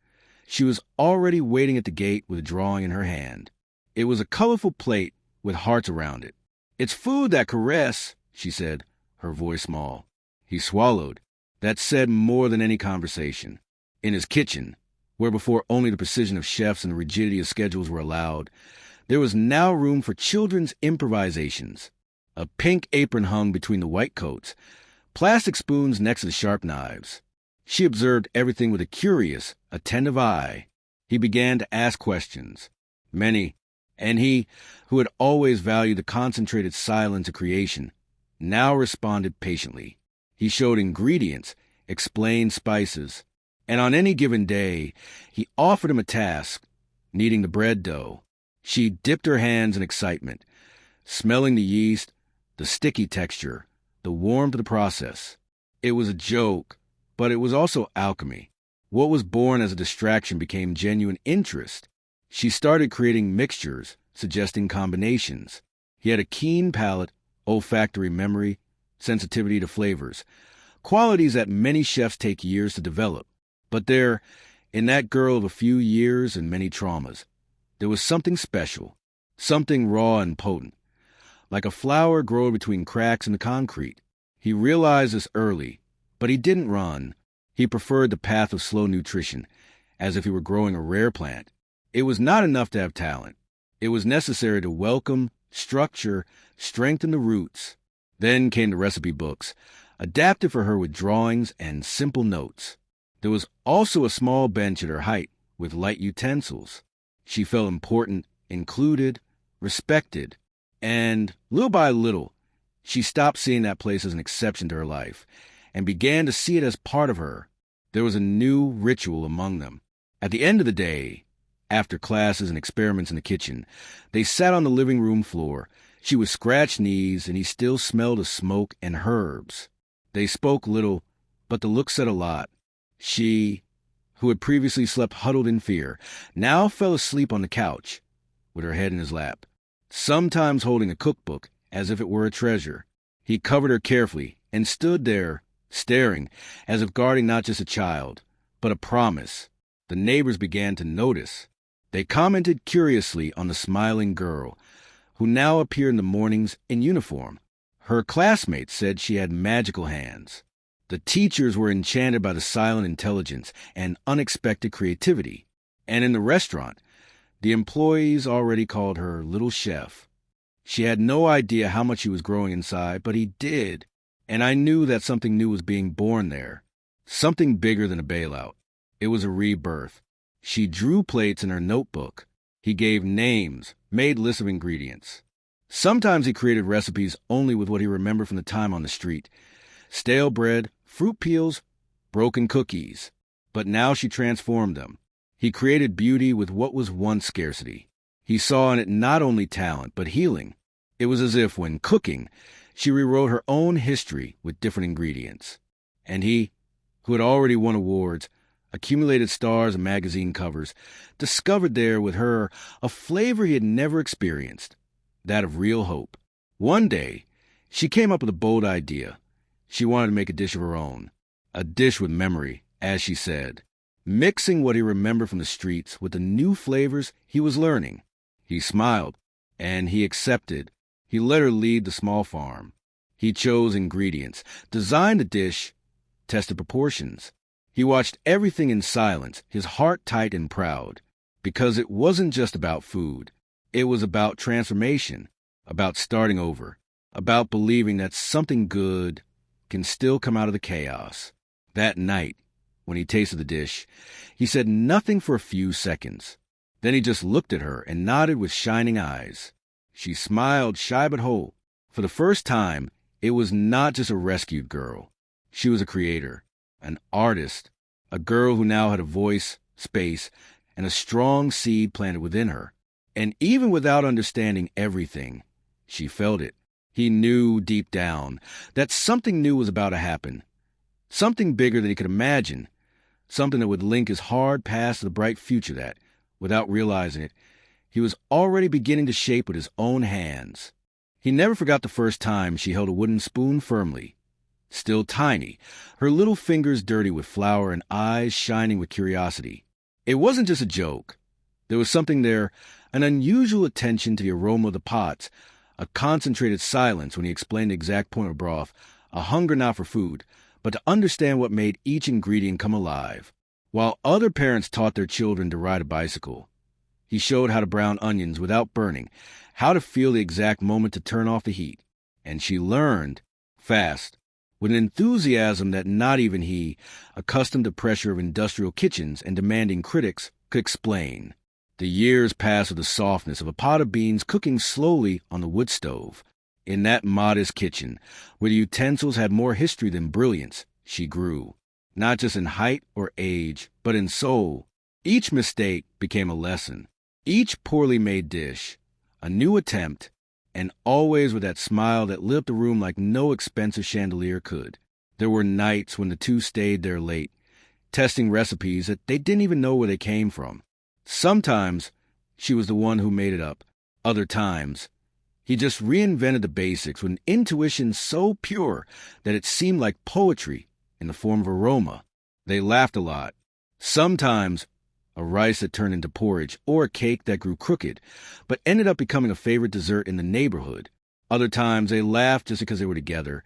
[SPEAKER 1] she was already waiting at the gate with a drawing in her hand. It was a colorful plate with hearts around it. It's food that caress, she said, her voice small. He swallowed. That said more than any conversation. In his kitchen, where before only the precision of chefs and the rigidity of schedules were allowed, there was now room for children's improvisations. A pink apron hung between the white coats, plastic spoons next to the sharp knives. She observed everything with a curious, attentive eye. He began to ask questions. Many, and he, who had always valued the concentrated silence of creation, now responded patiently. He showed ingredients, explained spices, and on any given day, he offered him a task, kneading the bread dough. She dipped her hands in excitement, smelling the yeast, the sticky texture, the warmth of the process. It was a joke, but it was also alchemy. What was born as a distraction became genuine interest. She started creating mixtures, suggesting combinations. He had a keen palate, olfactory memory, sensitivity to flavors, qualities that many chefs take years to develop. But there, in that girl of a few years and many traumas, there was something special, something raw and potent, like a flower growing between cracks in the concrete. He realized this early, but he didn't run. He preferred the path of slow nutrition, as if he were growing a rare plant. It was not enough to have talent. It was necessary to welcome, structure, strengthen the roots. Then came the recipe books, adapted for her with drawings and simple notes. There was also a small bench at her height, with light utensils. She felt important, included, respected, and little by little, she stopped seeing that place as an exception to her life, and began to see it as part of her. There was a new ritual among them. At the end of the day, after classes and experiments in the kitchen, they sat on the living room floor. She would scratch knees, and he still smelled of smoke and herbs. They spoke little, but the look said a lot. She, who had previously slept huddled in fear, now fell asleep on the couch, with her head in his lap, sometimes holding a cookbook as if it were a treasure. He covered her carefully and stood there, staring, as if guarding not just a child, but a promise. The neighbors began to notice. They commented curiously on the smiling girl, who now appeared in the mornings in uniform. Her classmates said she had magical hands. The teachers were enchanted by the silent intelligence and unexpected creativity. And in the restaurant, the employees already called her Little Chef. She had no idea how much he was growing inside, but he did. And I knew that something new was being born there. Something bigger than a bailout. It was a rebirth. She drew plates in her notebook. He gave names, made lists of ingredients. Sometimes he created recipes only with what he remembered from the time on the street. Stale bread, fruit peels, broken cookies. But now she transformed them. He created beauty with what was once scarcity. He saw in it not only talent, but healing. It was as if, when cooking, she rewrote her own history with different ingredients. And he, who had already won awards, accumulated stars and magazine covers, discovered there with her a flavor he had never experienced, that of real hope. One day, she came up with a bold idea. She wanted to make a dish of her own, a dish with memory, as she said, mixing what he remembered from the streets with the new flavors he was learning. He smiled, and he accepted. He let her lead the small farm. He chose ingredients, designed the dish, tested proportions. He watched everything in silence, his heart tight and proud, because it wasn't just about food. It was about transformation, about starting over, about believing that something good can still come out of the chaos. That night, when he tasted the dish, he said nothing for a few seconds. Then he just looked at her and nodded with shining eyes. She smiled, shy but whole. For the first time, it was not just a rescued girl. She was a creator, an artist, a girl who now had a voice, space, and a strong seed planted within her. And even without understanding everything, she felt it. He knew deep down that something new was about to happen, something bigger than he could imagine, something that would link his hard past to the bright future that, without realizing it, he was already beginning to shape with his own hands. He never forgot the first time she held a wooden spoon firmly. Still tiny, her little fingers dirty with flour and eyes shining with curiosity. It wasn't just a joke. There was something there, an unusual attention to the aroma of the pots, a concentrated silence when he explained the exact point of broth, a hunger not for food, but to understand what made each ingredient come alive. While other parents taught their children to ride a bicycle, he showed how to brown onions without burning, how to feel the exact moment to turn off the heat. And she learned, fast, with an enthusiasm that not even he, accustomed to pressure of industrial kitchens and demanding critics, could explain. The years passed with the softness of a pot of beans cooking slowly on the wood stove. In that modest kitchen, where the utensils had more history than brilliance, she grew, not just in height or age, but in soul. Each mistake became a lesson. Each poorly made dish, a new attempt, and always with that smile that lit up the room like no expensive chandelier could. There were nights when the two stayed there late, testing recipes that they didn't even know where they came from. Sometimes she was the one who made it up. Other times, he just reinvented the basics with an intuition so pure that it seemed like poetry in the form of aroma. They laughed a lot. Sometimes a rice that turned into porridge, or a cake that grew crooked, but ended up becoming a favorite dessert in the neighborhood. Other times they laughed just because they were together,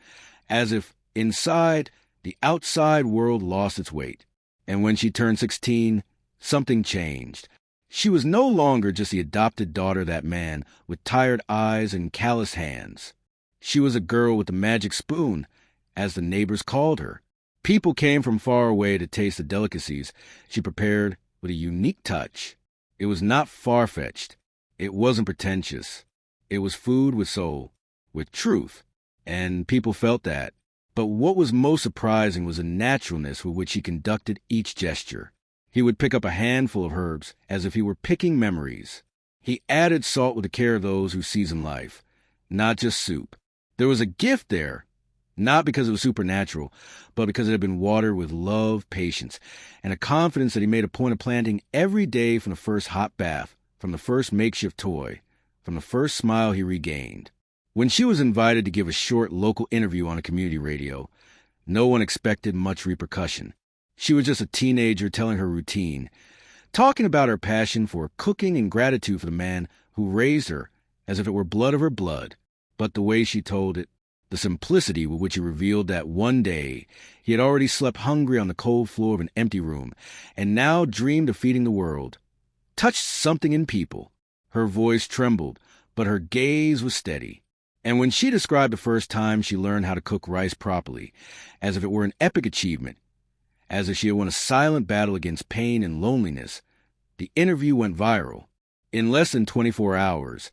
[SPEAKER 1] as if inside, the outside world lost its weight. And when she turned 16, something changed. She was no longer just the adopted daughter of that man with tired eyes and calloused hands. She was a girl with the magic spoon, as the neighbors called her. People came from far away to taste the delicacies she prepared with a unique touch. It was not far-fetched. It wasn't pretentious. It was food with soul, with truth, and people felt that. But what was most surprising was the naturalness with which he conducted each gesture. He would pick up a handful of herbs as if he were picking memories. He added salt with the care of those who seasoned life, not just soup. There was a gift there, not because it was supernatural, but because it had been watered with love, patience, and a confidence that he made a point of planting every day, from the first hot bath, from the first makeshift toy, from the first smile he regained. When she was invited to give a short local interview on a community radio, no one expected much repercussion. She was just a teenager telling her routine, talking about her passion for cooking and gratitude for the man who raised her as if it were blood of her blood. But the way she told it, the simplicity with which he revealed that one day he had already slept hungry on the cold floor of an empty room and now dreamed of feeding the world, touched something in people. Her voice trembled, but her gaze was steady. And when she described the first time she learned how to cook rice properly, as if it were an epic achievement, as if she had won a silent battle against pain and loneliness, the interview went viral. In less than 24 hours,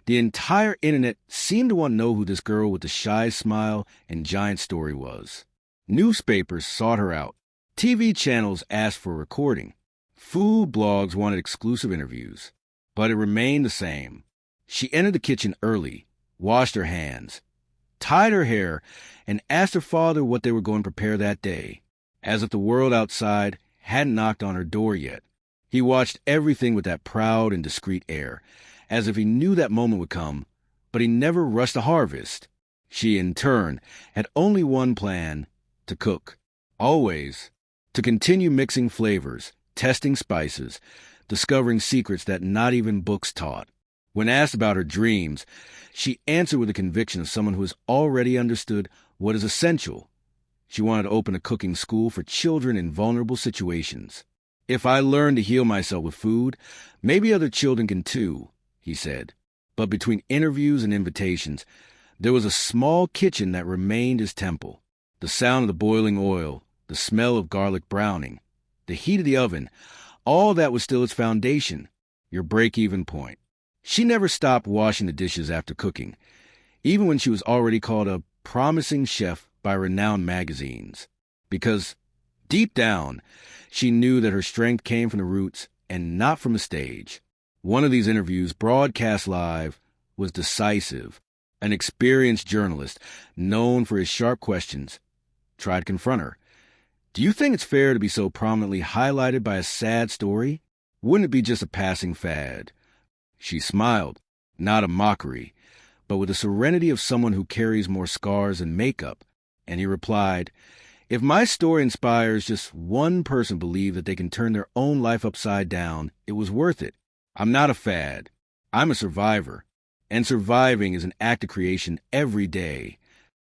[SPEAKER 1] the entire internet seemed to want to know who this girl with the shy smile and giant story was. Newspapers sought her out. TV channels asked for a recording. Food blogs wanted exclusive interviews. But it remained the same. She entered the kitchen early, washed her hands, tied her hair, and asked her father what they were going to prepare that day, as if the world outside hadn't knocked on her door yet. He watched everything with that proud and discreet air, as if he knew that moment would come, but he never rushed the harvest. She, in turn, had only one plan: to cook. Always. To continue mixing flavors, testing spices, discovering secrets that not even books taught. When asked about her dreams, she answered with the conviction of someone who has already understood what is essential. She wanted to open a cooking school for children in vulnerable situations. "If I learn to heal myself with food, maybe other children can too," he said. But between interviews and invitations, there was a small kitchen that remained his temple. The sound of the boiling oil, the smell of garlic browning, the heat of the oven, all that was still its foundation, your break-even point. She never stopped washing the dishes after cooking, even when she was already called a promising chef by renowned magazines. Because, deep down, she knew that her strength came from the roots and not from the stage. One of these interviews, broadcast live, was decisive. An experienced journalist, known for his sharp questions, tried to confront her. "Do you think it's fair to be so prominently highlighted by a sad story? Wouldn't it be just a passing fad?" She smiled, not a mockery, but with the serenity of someone who carries more scars than makeup, and he replied, "If my story inspires just one person to believe that they can turn their own life upside down, it was worth it. I'm not a fad. I'm a survivor, and surviving is an act of creation every day."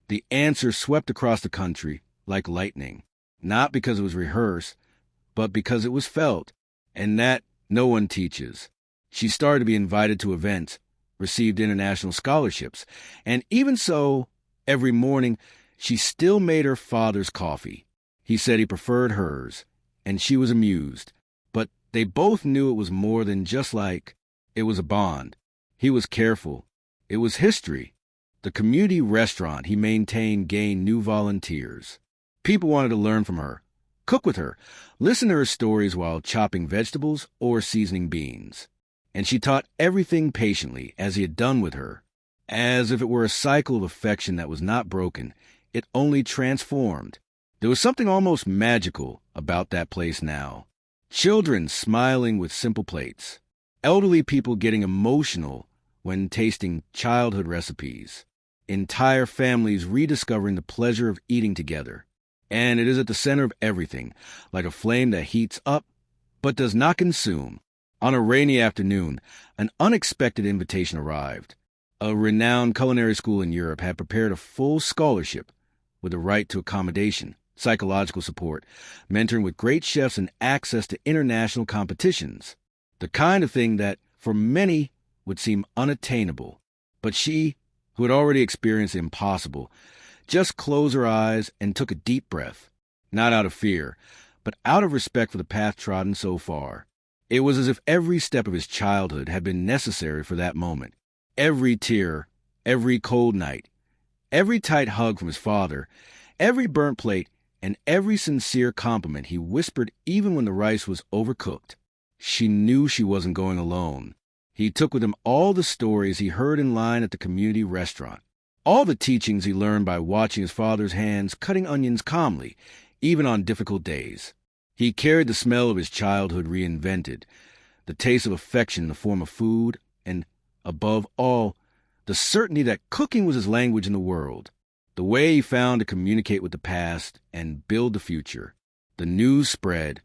[SPEAKER 1] The answer swept across the country like lightning, not because it was rehearsed, but because it was felt, and that no one teaches. She started to be invited to events, received international scholarships, and even so, every morning, she still made her father's coffee. He said he preferred hers, and she was amused. But they both knew it was more than just like, it was a bond. He was careful. It was history. The community restaurant he maintained gained new volunteers. People wanted to learn from her, cook with her, listen to her stories while chopping vegetables or seasoning beans. And she taught everything patiently, as he had done with her. As if it were a cycle of affection that was not broken, it only transformed. There was something almost magical about that place now. Children smiling with simple plates. Elderly people getting emotional when tasting childhood recipes. Entire families rediscovering the pleasure of eating together. And it is at the center of everything, like a flame that heats up but does not consume. On a rainy afternoon, an unexpected invitation arrived. A renowned culinary school in Europe had prepared a full scholarship with the right to accommodation, psychological support, mentoring with great chefs, and access to international competitions. The kind of thing that, for many, would seem unattainable. But she, who had already experienced the impossible, just closed her eyes and took a deep breath, not out of fear, but out of respect for the path trodden so far. It was as if every step of his childhood had been necessary for that moment. Every tear, every cold night, every tight hug from his father, every burnt plate, and every sincere compliment he whispered even when the rice was overcooked. She knew she wasn't going alone. He took with him all the stories he heard in line at the community restaurant, all the teachings he learned by watching his father's hands cutting onions calmly, even on difficult days. He carried the smell of his childhood reinvented, the taste of affection in the form of food, and, above all, the certainty that cooking was his language in the world, the way he found to communicate with the past and build the future. The news spread.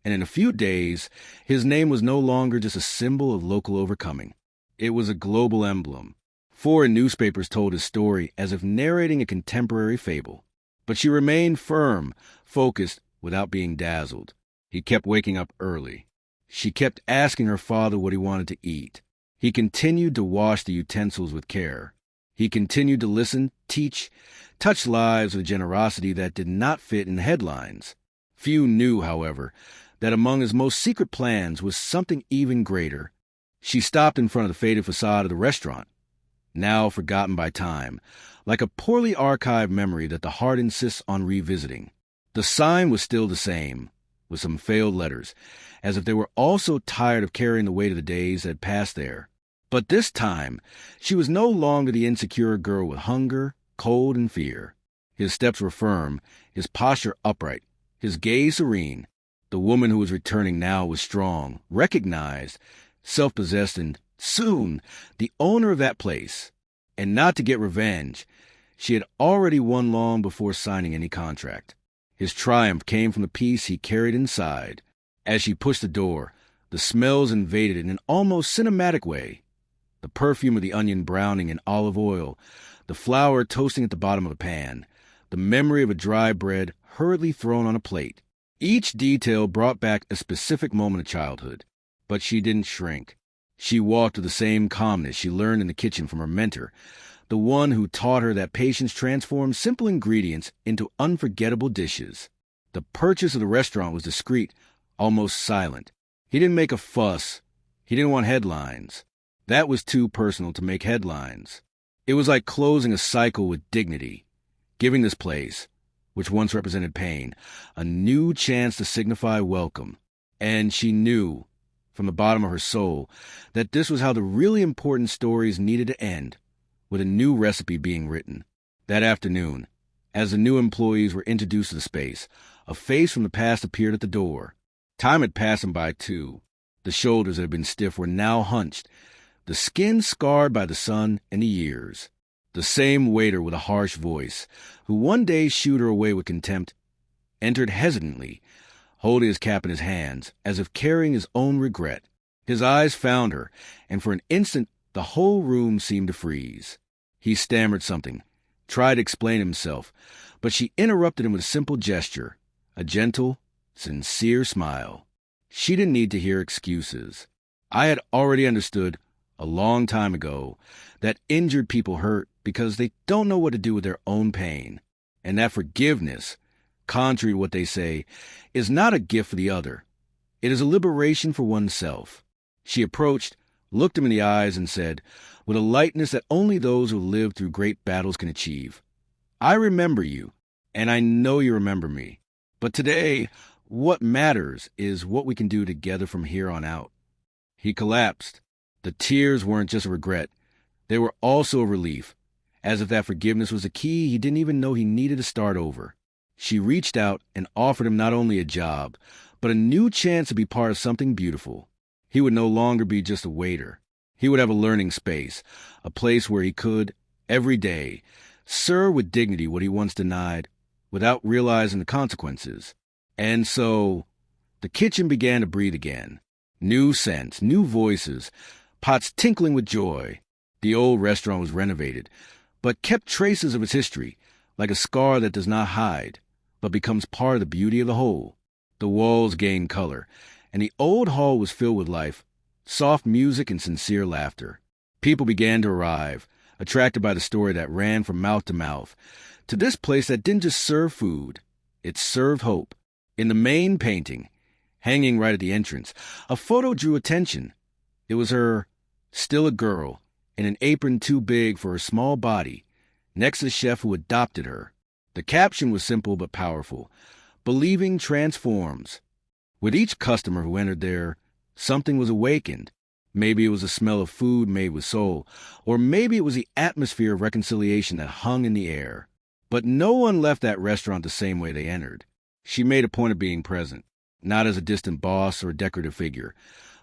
[SPEAKER 1] And in a few days, his name was no longer just a symbol of local overcoming. It was a global emblem. Foreign newspapers told his story as if narrating a contemporary fable. But she remained firm, focused, without being dazzled. He kept waking up early. She kept asking her father what he wanted to eat. He continued to wash the utensils with care. He continued to listen, teach, touch lives with a generosity that did not fit in the headlines. Few knew, however, that among his most secret plans was something even greater. She stopped in front of the faded facade of the restaurant, now forgotten by time, like a poorly archived memory that the heart insists on revisiting. The sign was still the same, with some failed letters, as if they were also tired of carrying the weight of the days that had passed there. But this time, she was no longer the insecure girl with hunger, cold, and fear. His steps were firm, his posture upright, his gaze serene. The woman who was returning now was strong, recognized, self-possessed, and soon the owner of that place. And not to get revenge, she had already won long before signing any contract. His triumph came from the peace he carried inside. As she pushed the door, the smells invaded in an almost cinematic way. The perfume of the onion browning in olive oil, the flour toasting at the bottom of the pan, the memory of a dry bread hurriedly thrown on a plate. Each detail brought back a specific moment of childhood. But she didn't shrink. She walked with the same calmness she learned in the kitchen from her mentor, the one who taught her that patience transforms simple ingredients into unforgettable dishes. The purchase of the restaurant was discreet, almost silent. He didn't make a fuss. He didn't want headlines. That was too personal to make headlines. It was like closing a cycle with dignity, giving this place, which once represented pain, a new chance to signify welcome. And she knew, from the bottom of her soul, that this was how the really important stories needed to end, with a new recipe being written. That afternoon, as the new employees were introduced to the space, a face from the past appeared at the door. Time had passed him by, too. The shoulders that had been stiff were now hunched, the skin scarred by the sun and the years. The same waiter with a harsh voice, who one day shooed her away with contempt, entered hesitantly, holding his cap in his hands, as if carrying his own regret. His eyes found her, and for an instant the whole room seemed to freeze. He stammered something, tried to explain himself, but she interrupted him with a simple gesture, a gentle, sincere smile. She didn't need to hear excuses. I had already understood, a long time ago, that injured people hurt because they don't know what to do with their own pain, and that forgiveness, contrary to what they say, is not a gift for the other. It is a liberation for oneself. She approached, looked him in the eyes, and said, with a lightness that only those who live through great battles can achieve, "I remember you, and I know you remember me. But today, what matters is what we can do together from here on out." He collapsed. The tears weren't just a regret. They were also a relief, as if that forgiveness was a key he didn't even know he needed to start over. She reached out and offered him not only a job, but a new chance to be part of something beautiful. He would no longer be just a waiter. He would have a learning space, a place where he could, every day, serve with dignity what he once denied, without realizing the consequences. And so, the kitchen began to breathe again. New scents, new voices, pots tinkling with joy. The old restaurant was renovated, but kept traces of its history, like a scar that does not hide, but becomes part of the beauty of the whole. The walls gained color, and the old hall was filled with life, soft music and sincere laughter. People began to arrive, attracted by the story that ran from mouth to this place that didn't just serve food, it served hope. In the main painting, hanging right at the entrance, a photo drew attention. It was her, still a girl, in an apron too big for her small body, next to the chef who adopted her. The caption was simple but powerful. "Believing transforms." With each customer who entered there, something was awakened. Maybe it was the smell of food made with soul, or maybe it was the atmosphere of reconciliation that hung in the air. But no one left that restaurant the same way they entered. She made a point of being present, not as a distant boss or a decorative figure,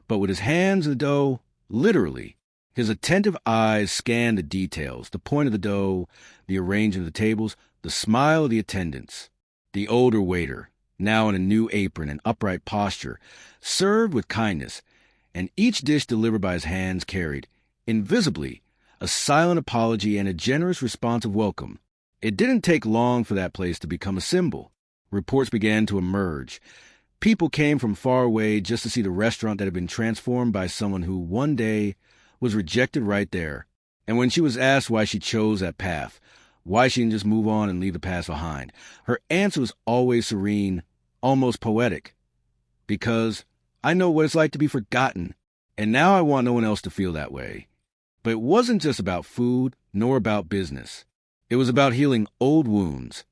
[SPEAKER 1] but with his hands in the dough, literally. His attentive eyes scanned the details, the point of the dough, the arrangement of the tables, the smile of the attendants. The older waiter, now in a new apron and upright posture, served with kindness, and each dish delivered by his hands carried, invisibly, a silent apology and a generous responsive welcome. It didn't take long for that place to become a symbol. Reports began to emerge. People came from far away just to see the restaurant that had been transformed by someone who one day was rejected right there. And when she was asked why she chose that path, why she didn't just move on and leave the past behind, her answer was always serene, almost poetic. Because I know what it's like to be forgotten, and now I want no one else to feel that way. But it wasn't just about food, nor about business. It was about healing old wounds,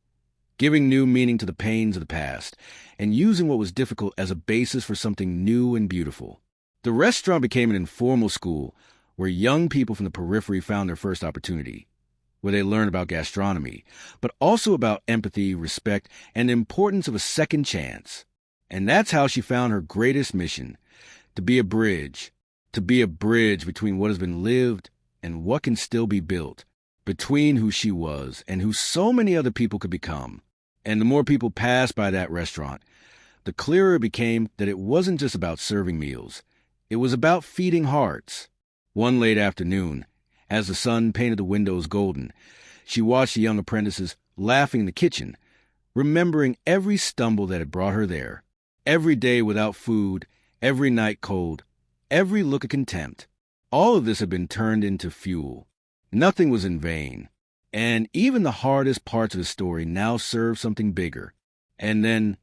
[SPEAKER 1] giving new meaning to the pains of the past, and using what was difficult as a basis for something new and beautiful. The restaurant became an informal school where young people from the periphery found their first opportunity, where they learned about gastronomy, but also about empathy, respect, and the importance of a second chance. And that's how she found her greatest mission, to be a bridge between what has been lived and what can still be built, between who she was and who so many other people could become. And the more people passed by that restaurant, the clearer it became that it wasn't just about serving meals. It was about feeding hearts. One late afternoon, as the sun painted the windows golden, she watched the young apprentices laughing in the kitchen, remembering every stumble that had brought her there, every day without food, every night cold, every look of contempt. All of this had been turned into fuel. Nothing was in vain. And even the hardest parts of the story now served something bigger. And then,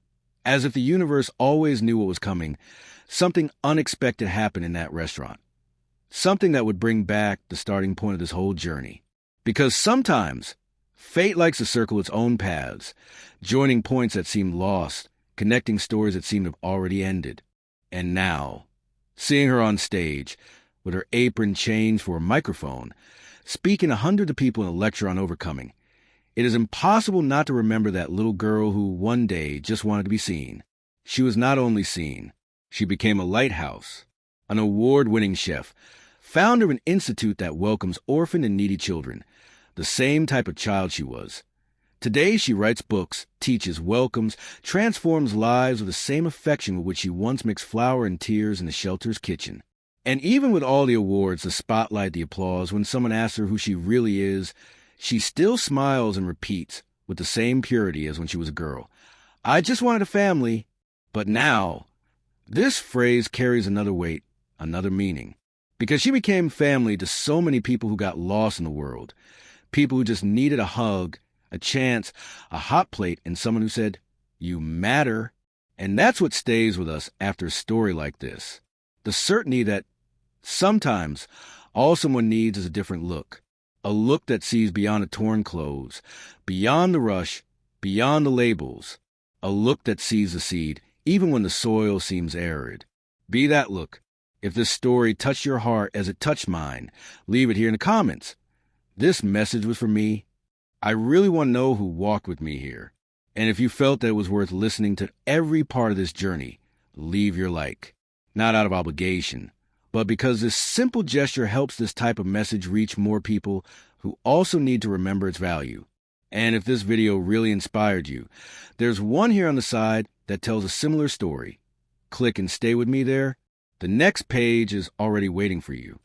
[SPEAKER 1] as if the universe always knew what was coming, something unexpected happened in that restaurant. Something that would bring back the starting point of this whole journey. Because sometimes, fate likes to circle its own paths, joining points that seemed lost, connecting stories that seemed to have already ended. And now, seeing her on stage, with her apron changed for a microphone, speaking to hundreds of people in a lecture on overcoming, it is impossible not to remember that little girl who one day just wanted to be seen. She was not only seen, she became a lighthouse, an award-winning chef, founder of an institute that welcomes orphaned and needy children, the same type of child she was. Today she writes books, teaches, welcomes, transforms lives with the same affection with which she once mixed flour and tears in the shelter's kitchen. And even with all the awards, the spotlight, the applause, when someone asks her who she really is, she still smiles and repeats with the same purity as when she was a girl, "I just wanted a family." But now, this phrase carries another weight, another meaning. Because she became family to so many people who got lost in the world. People who just needed a hug, a chance, a hot plate, and someone who said, "You matter." And that's what stays with us after a story like this. The certainty that sometimes all someone needs is a different look. A look that sees beyond the torn clothes, beyond the rush, beyond the labels. A look that sees the seed, even when the soil seems arid. Be that look. If this story touched your heart as it touched mine, leave it here in the comments. This message was for me. I really want to know who walked with me here. And if you felt that it was worth listening to every part of this journey, leave your like. Not out of obligation, but because this simple gesture helps this type of message reach more people who also need to remember its value. And if this video really inspired you, there's one here on the side that tells a similar story. Click and stay with me there. The next page is already waiting for you.